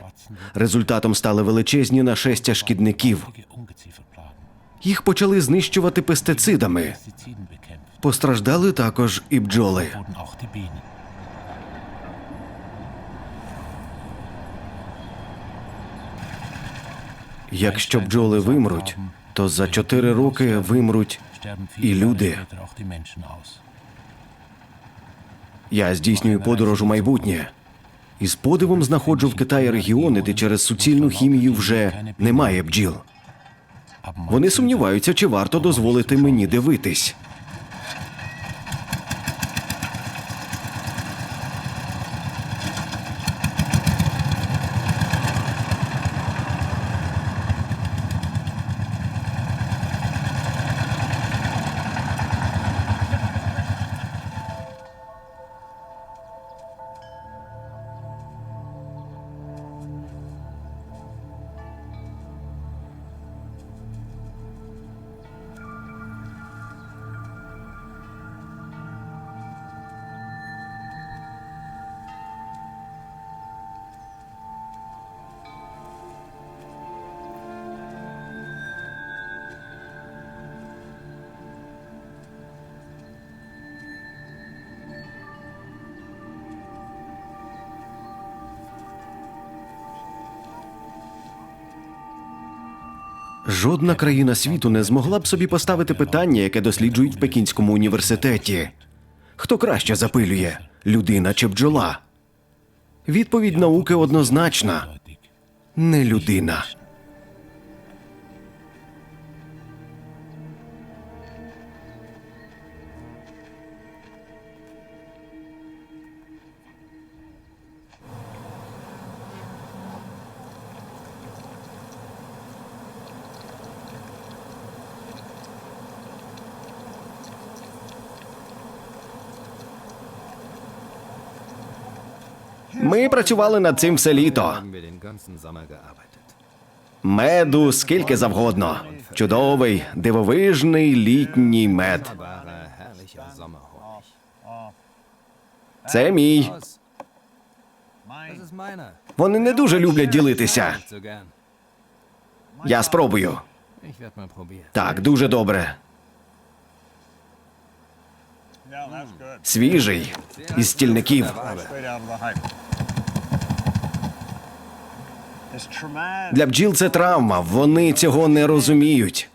Результатом стали величезні нашестя шкідників. Їх почали знищувати пестицидами. Постраждали також і бджоли. Якщо бджоли вимруть, то за 4 роки вимруть і люди. Я здійснюю подорож у майбутнє. І з подивом знаходжу в Китаї регіони, де через суцільну хімію вже немає бджіл. Вони сумніваються, чи варто дозволити мені дивитись. Жодна країна світу не змогла б собі поставити питання, яке досліджують в Пекінському університеті. Хто краще запилює – людина чи бджола? Відповідь науки однозначна – не людина. Ми працювали над цим все літо. Haben wir den ganzen Sommer gearbeitet. Меду скільки завгодно. Чудовий, дивовижний літній мед. Wahrer, herrlicher Sommerhonig. Це мій. Das ist meiner. Вони не дуже люблять ділитися. Nicht so gern. Я спробую. Ich werde mal probieren. Так, дуже добре. Свіжий, із стільників. Для бджіл це травма, вони цього не розуміють.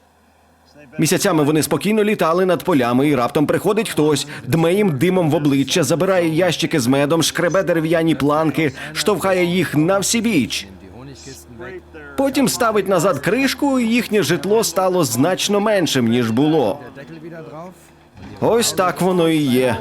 Місяцями вони спокійно літали над полями, і раптом приходить хтось, дме їм димом в обличчя, забирає ящики з медом, шкребе дерев'яні планки, штовхає їх на всібіч. Die Honigkisten weg. Потім ставить назад кришку, і їхнє житло стало значно меншим, ніж було. Der Deckel wieder drauf. Ось так воно і є.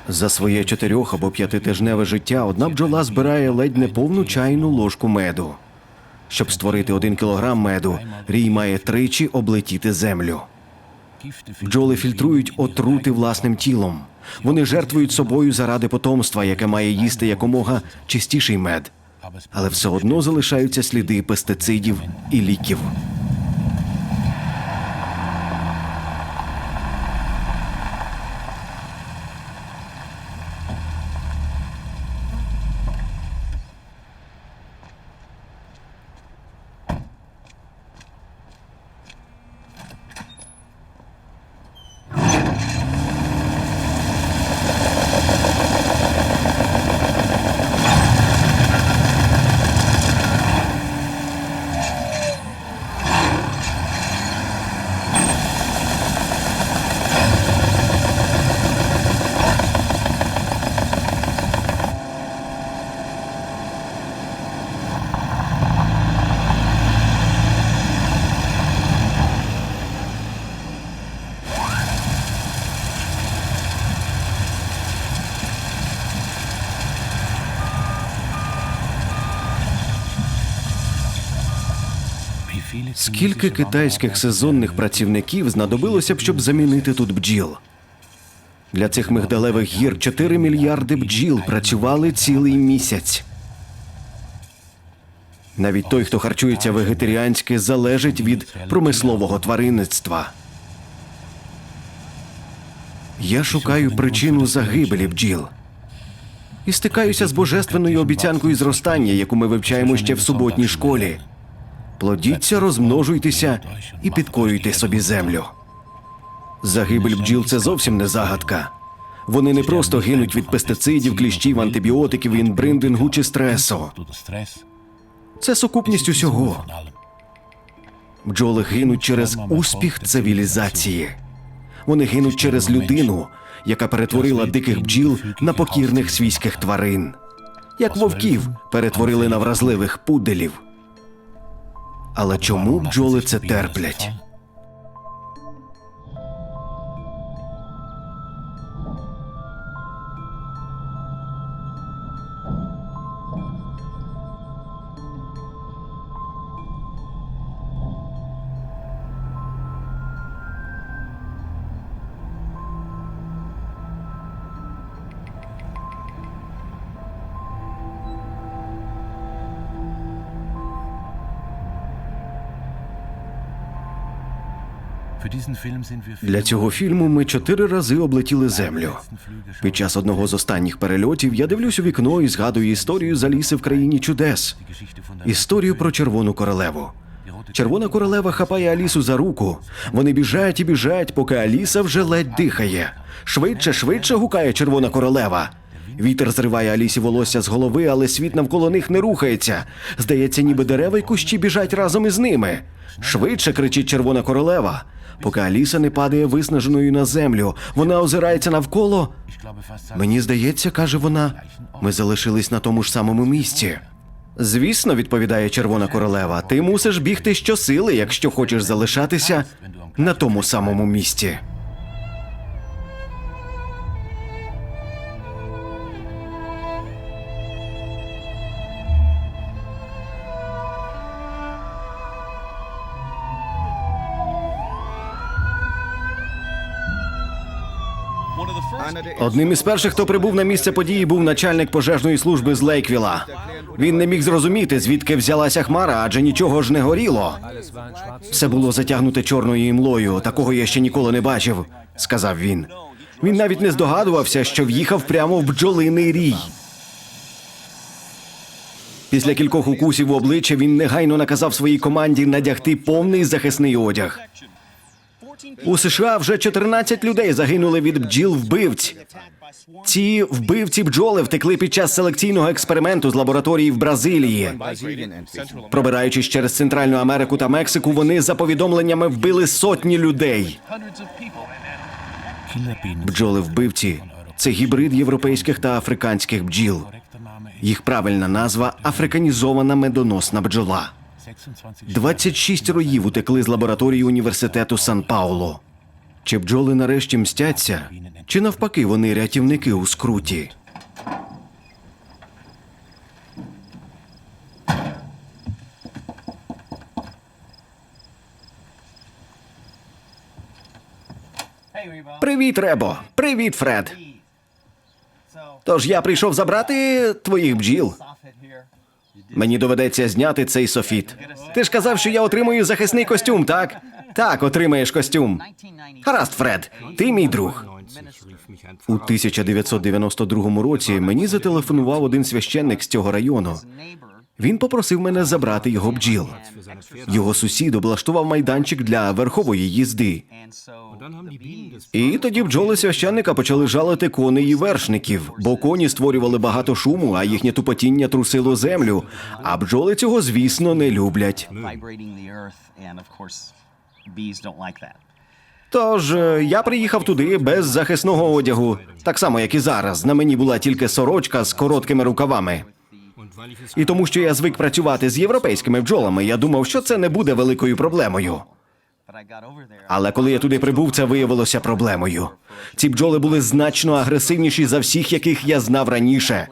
За своє 4 або 5-тижневе життя одна бджола збирає ледь не повну чайну ложку меду. Щоб створити 1 кілограм меду, рій має 3 облетіти землю. Бджоли фільтрують отрути власним тілом. Вони жертвують собою заради потомства, яке має їсти якомога чистіший мед. Але все одно залишаються сліди пестицидів і ліків. Скільки китайських сезонних працівників знадобилося б, щоб замінити тут бджіл? Для цих мигдалевих гір 4 мільярди бджіл працювали цілий місяць. Навіть той, хто харчується вегетаріанськи, залежить від промислового тваринництва. Я шукаю причину загибелі бджіл. І стикаюся з божественною обіцянкою зростання, яку ми вивчаємо ще в суботній школі. Плодіться, розмножуйтеся і підкорюйте собі землю. Загибель бджіл – це зовсім не загадка. Вони не просто гинуть від пестицидів, кліщів, антибіотиків, інбриндингу чи стресу. Це сукупність усього. Бджоли гинуть через успіх цивілізації. Вони гинуть через людину, яка перетворила диких бджіл на покірних свійських тварин. Як вовків перетворили на вразливих пуделів. Але чому бджоли це терплять? Для цього фільму ми 4 рази облетіли землю. Під час одного з останніх перельотів я дивлюсь у вікно і згадую історію з Аліси в країні чудес. Історію про Червону королеву. Червона королева хапає Алісу за руку. Вони біжать і біжать, поки Аліса вже ледь дихає. Швидше, швидше, гукає Червона королева. Вітер зриває Алісі волосся з голови, але світ навколо них не рухається. Здається, ніби дерева й кущі біжать разом із ними. Швидше, кричить Червона королева. Поки Аліса не падає виснаженою на землю, вона озирається навколо. Мені здається, каже вона, ми залишились на тому ж самому місці. Звісно, відповідає Червона королева, ти мусиш бігти щосили, якщо хочеш залишатися на тому самому місці. Одним із перших, хто прибув на місце події, був начальник пожежної служби з Лейквіла. Він не міг зрозуміти, звідки взялася хмара, адже нічого ж не горіло. Все було затягнуте чорною імлою, такого я ще ніколи не бачив, сказав він. Він навіть не здогадувався, що в'їхав прямо в бджолиний рій. Після кількох укусів в обличчя він негайно наказав своїй команді надягти повний захисний одяг. У США вже 14 людей загинули від бджіл-вбивць. Ці вбивці бджоли втекли під час селекційного експерименту з лабораторії в Бразилії. Пробираючись через Центральну Америку та Мексику, вони, за повідомленнями, вбили сотні людей. Бджоли-вбивці – це гібрид європейських та африканських бджіл. Їх правильна назва – африканізована медоносна бджола. 26 роїв утекли з лабораторії університету Сан-Паулу. Чи бджоли нарешті мстяться, чи навпаки вони рятівники у скруті? Привіт, Ребо. Привіт, Фред. Тож я прийшов забрати твоїх бджіл. Мені доведеться зняти цей софіт. Ти ж казав, що я отримую захисний костюм, так? Так, отримаєш костюм. Гаразд, Фред, ти мій друг. У 1992 році мені зателефонував один священник з цього району. Він попросив мене забрати його бджіл. Його сусід облаштував майданчик для верхової їзди. І тоді бджоли священника почали жалити коней і вершників, бо коні створювали багато шуму, а їхнє тупотіння трусило землю. А бджоли цього, звісно, не люблять. Тож я приїхав туди без захисного одягу. Так само, як і зараз. На мені була тільки сорочка з короткими рукавами. І тому, що я звик працювати з європейськими бджолами, я думав, що це не буде великою проблемою. Але коли я туди прибув, це виявилося проблемою. Ці бджоли були значно агресивніші за всіх, яких я знав раніше.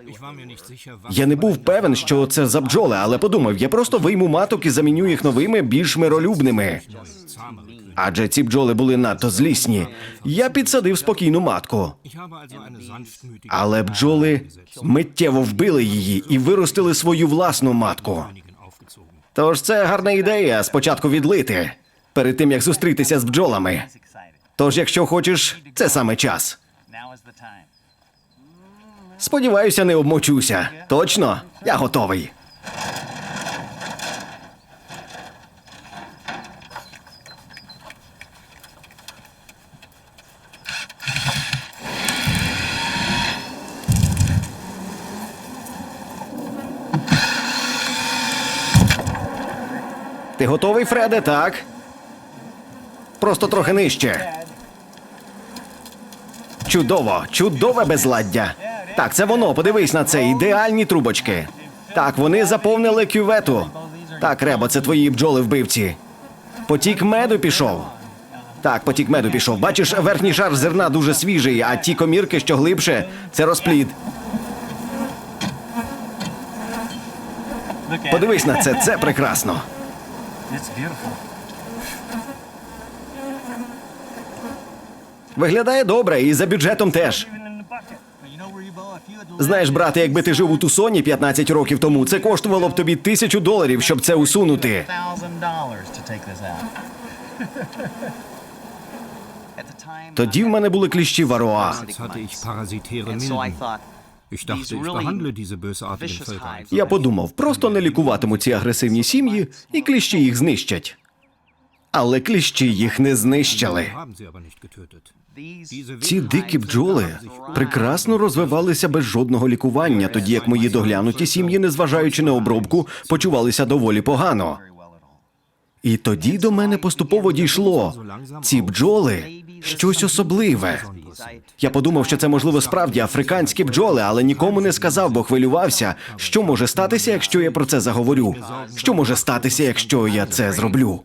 Я не був певен, що це за бджоли, але подумав, я просто вийму маток і заміню їх новими, більш миролюбними. Адже ці бджоли були надто злісні. Я підсадив спокійну матку. Але бджоли миттєво вбили її і виростили свою власну матку. Тож це гарна ідея спочатку відлити, перед тим, як зустрітися з бджолами. Тож, якщо хочеш, це саме час. Сподіваюся, не обмочуся. Точно? Я готовий. Ти готовий, Фреде, так? Просто трохи нижче. Чудово, чудове безладдя. Так, це воно, подивись на це, ідеальні трубочки. Так, вони заповнили кювету. Так, Ребо, це твої бджоли-вбивці. Потік меду пішов. Так, потік меду пішов. Бачиш, верхній шар зерна дуже свіжий, а ті комірки, що глибше, це розплід. Подивись на це прекрасно. Виглядає добре, і за бюджетом теж. Знаєш, брате, якби ти жив у Тусоні 15 років тому, це коштувало б тобі $1000, щоб це усунути. Тоді в мене були кліщі вароа. Я подумав, просто не лікуватиму ці агресивні сім'ї, і кліщі їх знищать. Але кліщі їх не знищили. Ці дикі бджоли прекрасно розвивалися без жодного лікування, тоді як мої доглянуті сім'ї, незважаючи на обробку, почувалися доволі погано. І тоді до мене поступово дійшло. Ці бджоли – щось особливе. Я подумав, що це, можливо, справді африканські бджоли, але нікому не сказав, бо хвилювався, що може статися, якщо я про це заговорю. Що може статися, якщо я це зроблю.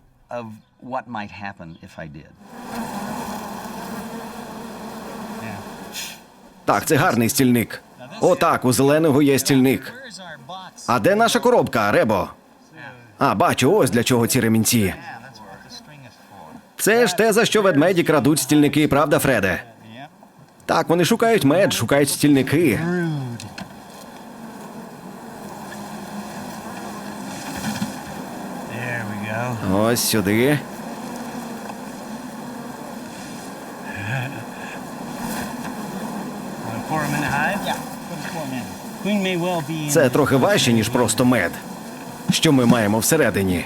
Так, це гарний стільник. О, так, у зеленого є стільник. А де наша коробка, Ребо? А, бачу, ось для чого ці ремінці. Це ж те, за що ведмеді крадуть стільники, правда, Фреде? Так, вони шукають мед, шукають стільники. Ось сюди. Це трохи важче, ніж просто мед. Що ми маємо всередині?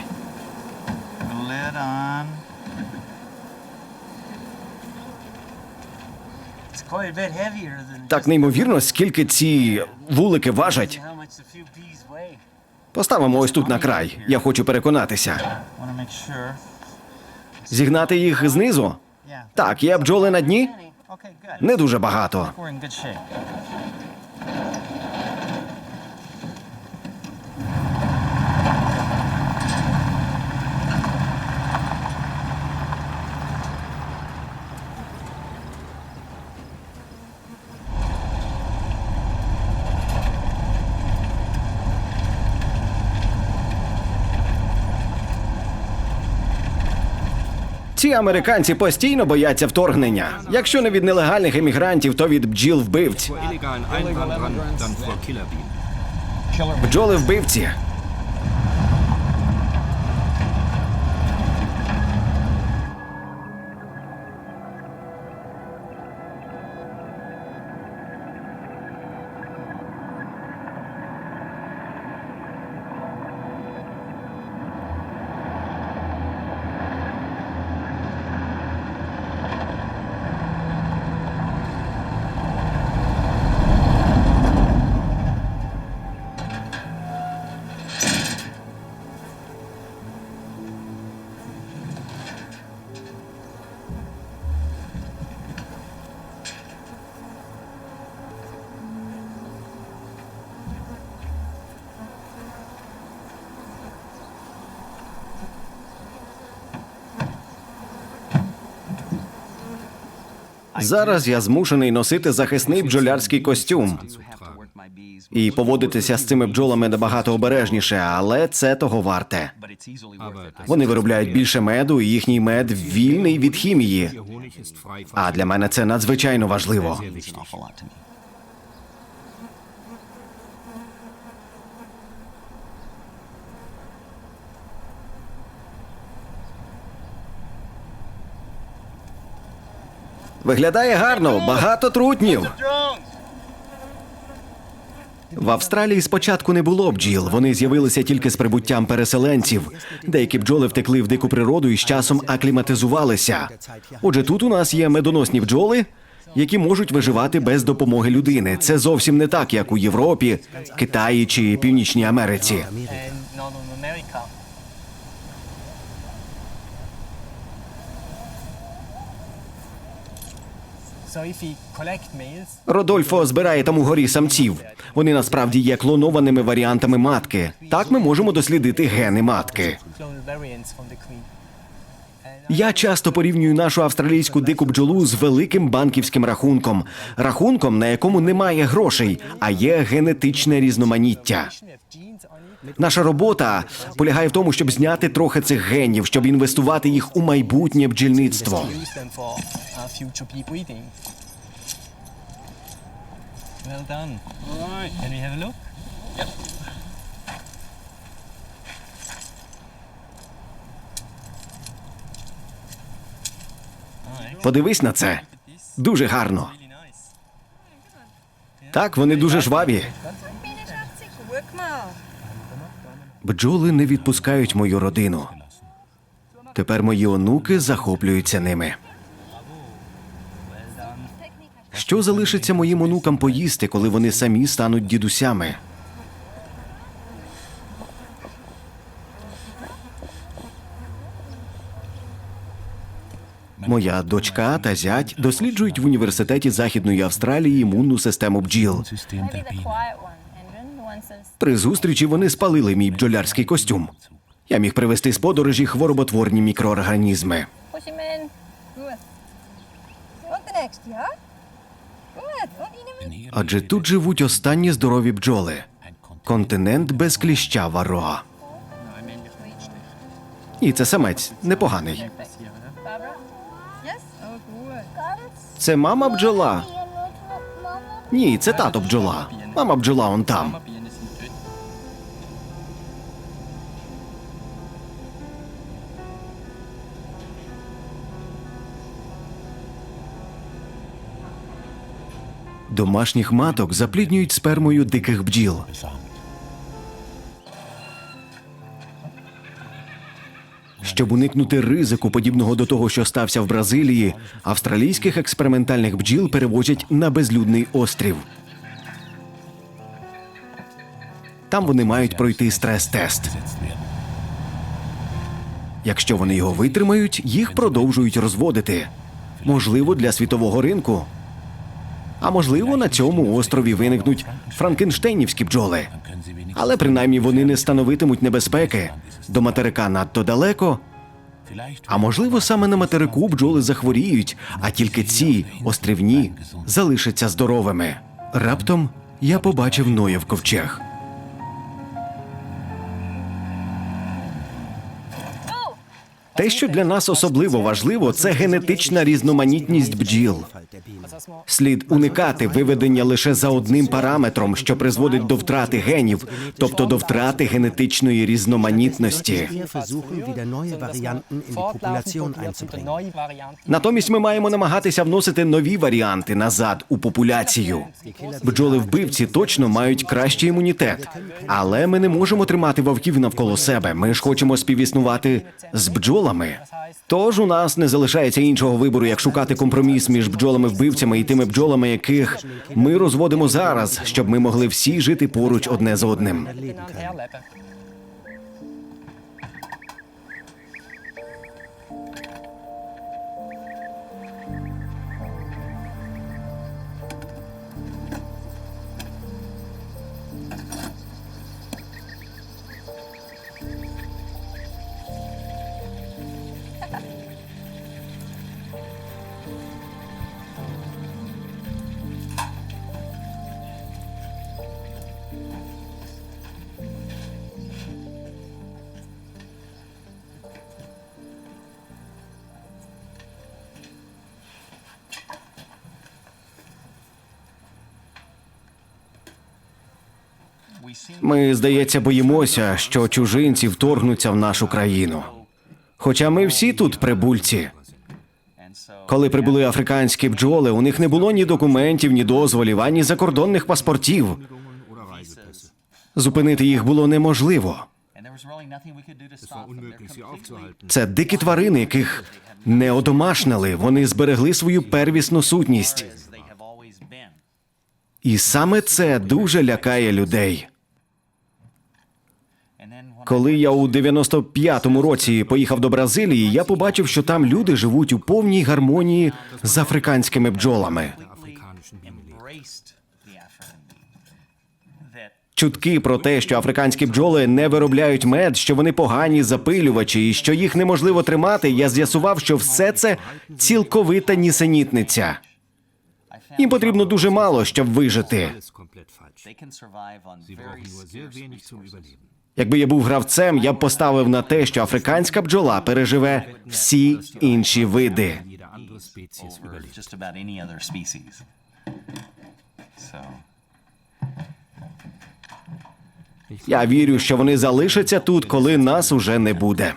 Так неймовірно, скільки ці вулики важать. Поставимо ось тут на край. Я хочу переконатися. Зігнати їх знизу? Так, є бджоли на дні? Не дуже багато. Ці американці постійно бояться вторгнення. Якщо не від нелегальних емігрантів, то від бджіл-вбивць. Illegalen Einwanderern, dann vor Killerbienen. Бджоли-вбивці. Зараз я змушений носити захисний бджолярський костюм і поводитися з цими бджолами набагато обережніше, але це того варте. Вони виробляють більше меду, і їхній мед вільний від хімії. А для мене це надзвичайно важливо. Виглядає гарно, багато трутнів. В Австралії спочатку не було бджіл, вони з'явилися тільки з прибуттям переселенців. Деякі бджоли втекли в дику природу і з часом акліматизувалися. Отже, тут у нас є медоносні бджоли, які можуть виживати без допомоги людини. Це зовсім не так, як у Європі, Китаї чи Північній Америці. Родольфо збирає там угорі самців. Вони насправді є клонованими варіантами матки. Так ми можемо дослідити гени матки. Я часто порівнюю нашу австралійську дику бджолу з великим банківським рахунком. Рахунком, на якому немає грошей, а є генетичне різноманіття. Наша робота полягає в тому, щоб зняти трохи цих генів, щоб інвестувати їх у майбутнє бджільництво. Well done. All right. Can we have a look? Yep. Подивись на це. Дуже гарно. Так, вони дуже жваві. Бджоли не відпускають мою родину. Тепер мої онуки захоплюються ними. Що залишиться моїм онукам поїсти, коли вони самі стануть дідусями? Моя дочка та зять досліджують в університеті Західної Австралії імунну систему бджіл. При зустрічі вони спалили мій бджолярський костюм. Я міг привезти з подорожі хвороботворні мікроорганізми. Адже тут живуть останні здорові бджоли. Континент без кліща вароа. І це самець непоганий. Це мама бджола? Ні, це тато бджола. Мама бджола он там. Домашніх маток запліднюють спермою диких бджіл. Щоб уникнути ризику, подібного до того, що стався в Бразилії, австралійських експериментальних бджіл перевозять на безлюдний острів. Там вони мають пройти стрес-тест. Якщо вони його витримають, їх продовжують розводити. Можливо, для світового ринку. А можливо, на цьому острові виникнуть франкенштейнівські бджоли. Але принаймні вони не становитимуть небезпеки. До материка надто далеко. А можливо, саме на материку бджоли захворіють, а тільки ці, острівні, залишаться здоровими. Раптом я побачив Ноєв ковчег. Те, що для нас особливо важливо, це генетична різноманітність бджіл. Слід уникати виведення лише за одним параметром, що призводить до втрати генів, тобто до втрати генетичної різноманітності. Натомість ми маємо намагатися вносити нові варіанти назад у популяцію. Бджоли-вбивці точно мають кращий імунітет, але ми не можемо тримати вовків навколо себе. Ми ж хочемо співіснувати з бджолами. Тож у нас не залишається іншого вибору, як шукати компроміс між бджолами-вбивцями і тими бджолами, яких ми розводимо зараз, щоб ми могли всі жити поруч одне з одним. Ми, здається, боїмося, що чужинці вторгнуться в нашу країну. Хоча ми всі тут прибульці. Коли прибули африканські бджоли, у них не було ні документів, ні дозволів, ані закордонних паспортів. Зупинити їх було неможливо. Це дикі тварини, яких не одомашнили, вони зберегли свою первісну сутність. І саме це дуже лякає людей. Коли я у 95-му році поїхав до Бразилії, я побачив, що там люди живуть у повній гармонії з африканськими бджолами. Чутки про те, що африканські бджоли не виробляють мед, що вони погані запилювачі і що їх неможливо тримати, я з'ясував, що все це цілковита нісенітниця. Їм потрібно дуже мало, щоб вижити. Якби я був гравцем, я б поставив на те, що африканська бджола переживе всі інші види. Я вірю, що вони залишаться тут, коли нас уже не буде.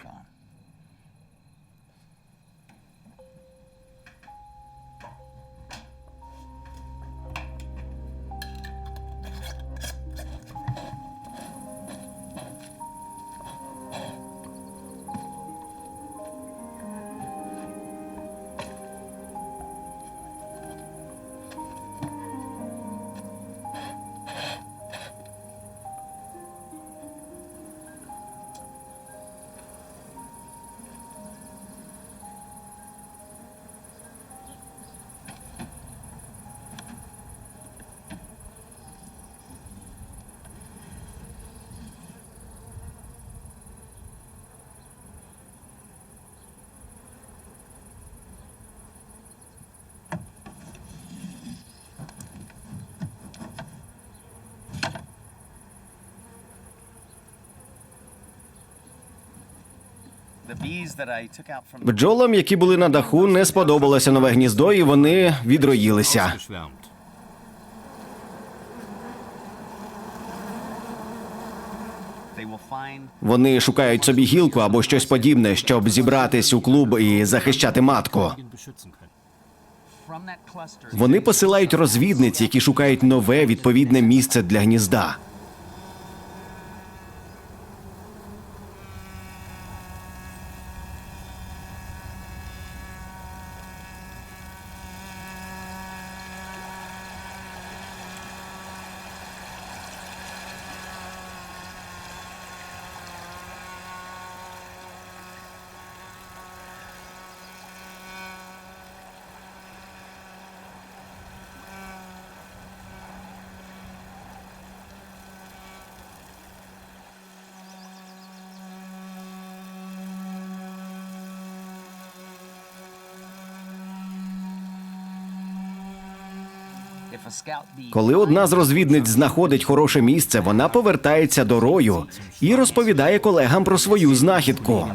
Бджолам, які були на даху, не сподобалося нове гніздо, і вони відроїлися. Вони шукають собі гілку або щось подібне, щоб зібратись у клуб і захищати матку. Вони посилають розвідниць, які шукають нове відповідне місце для гнізда. Коли одна з розвідниць знаходить хороше місце, вона повертається до рою і розповідає колегам про свою знахідку.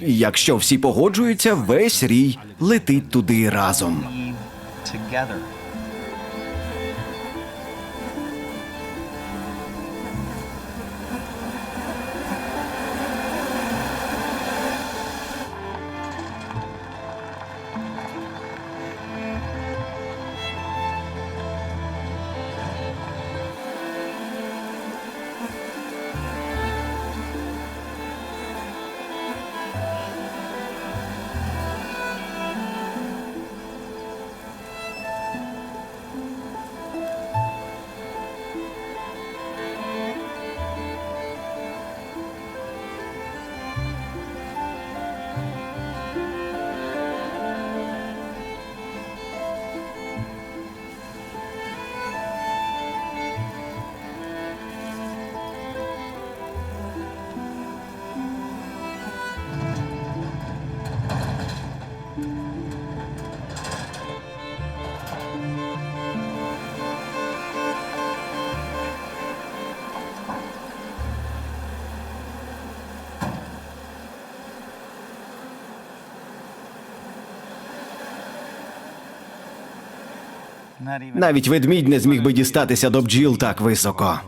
І якщо всі погоджуються, весь рій летить туди разом. Навіть ведмідь не зміг би дістатися до бджіл так високо.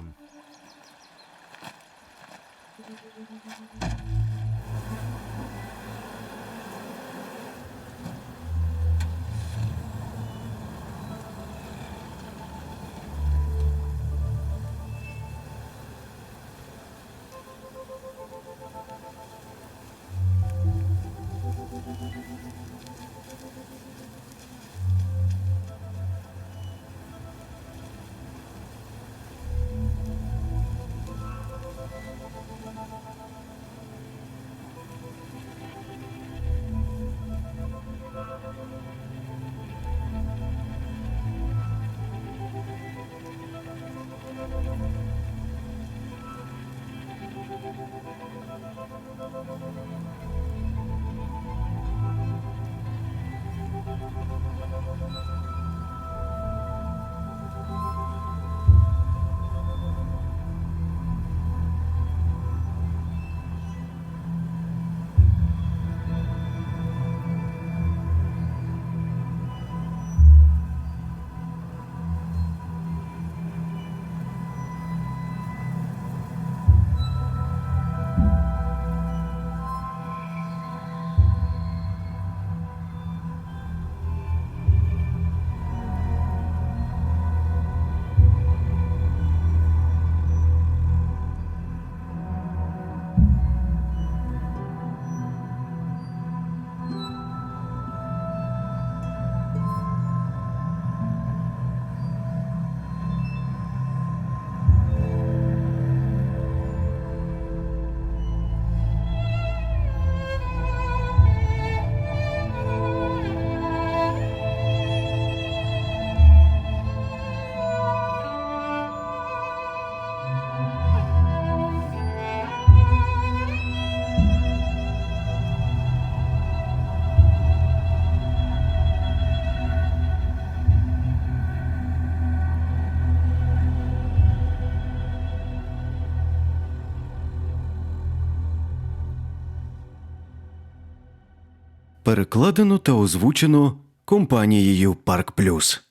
Перекладено та озвучено компанією Парк Плюс.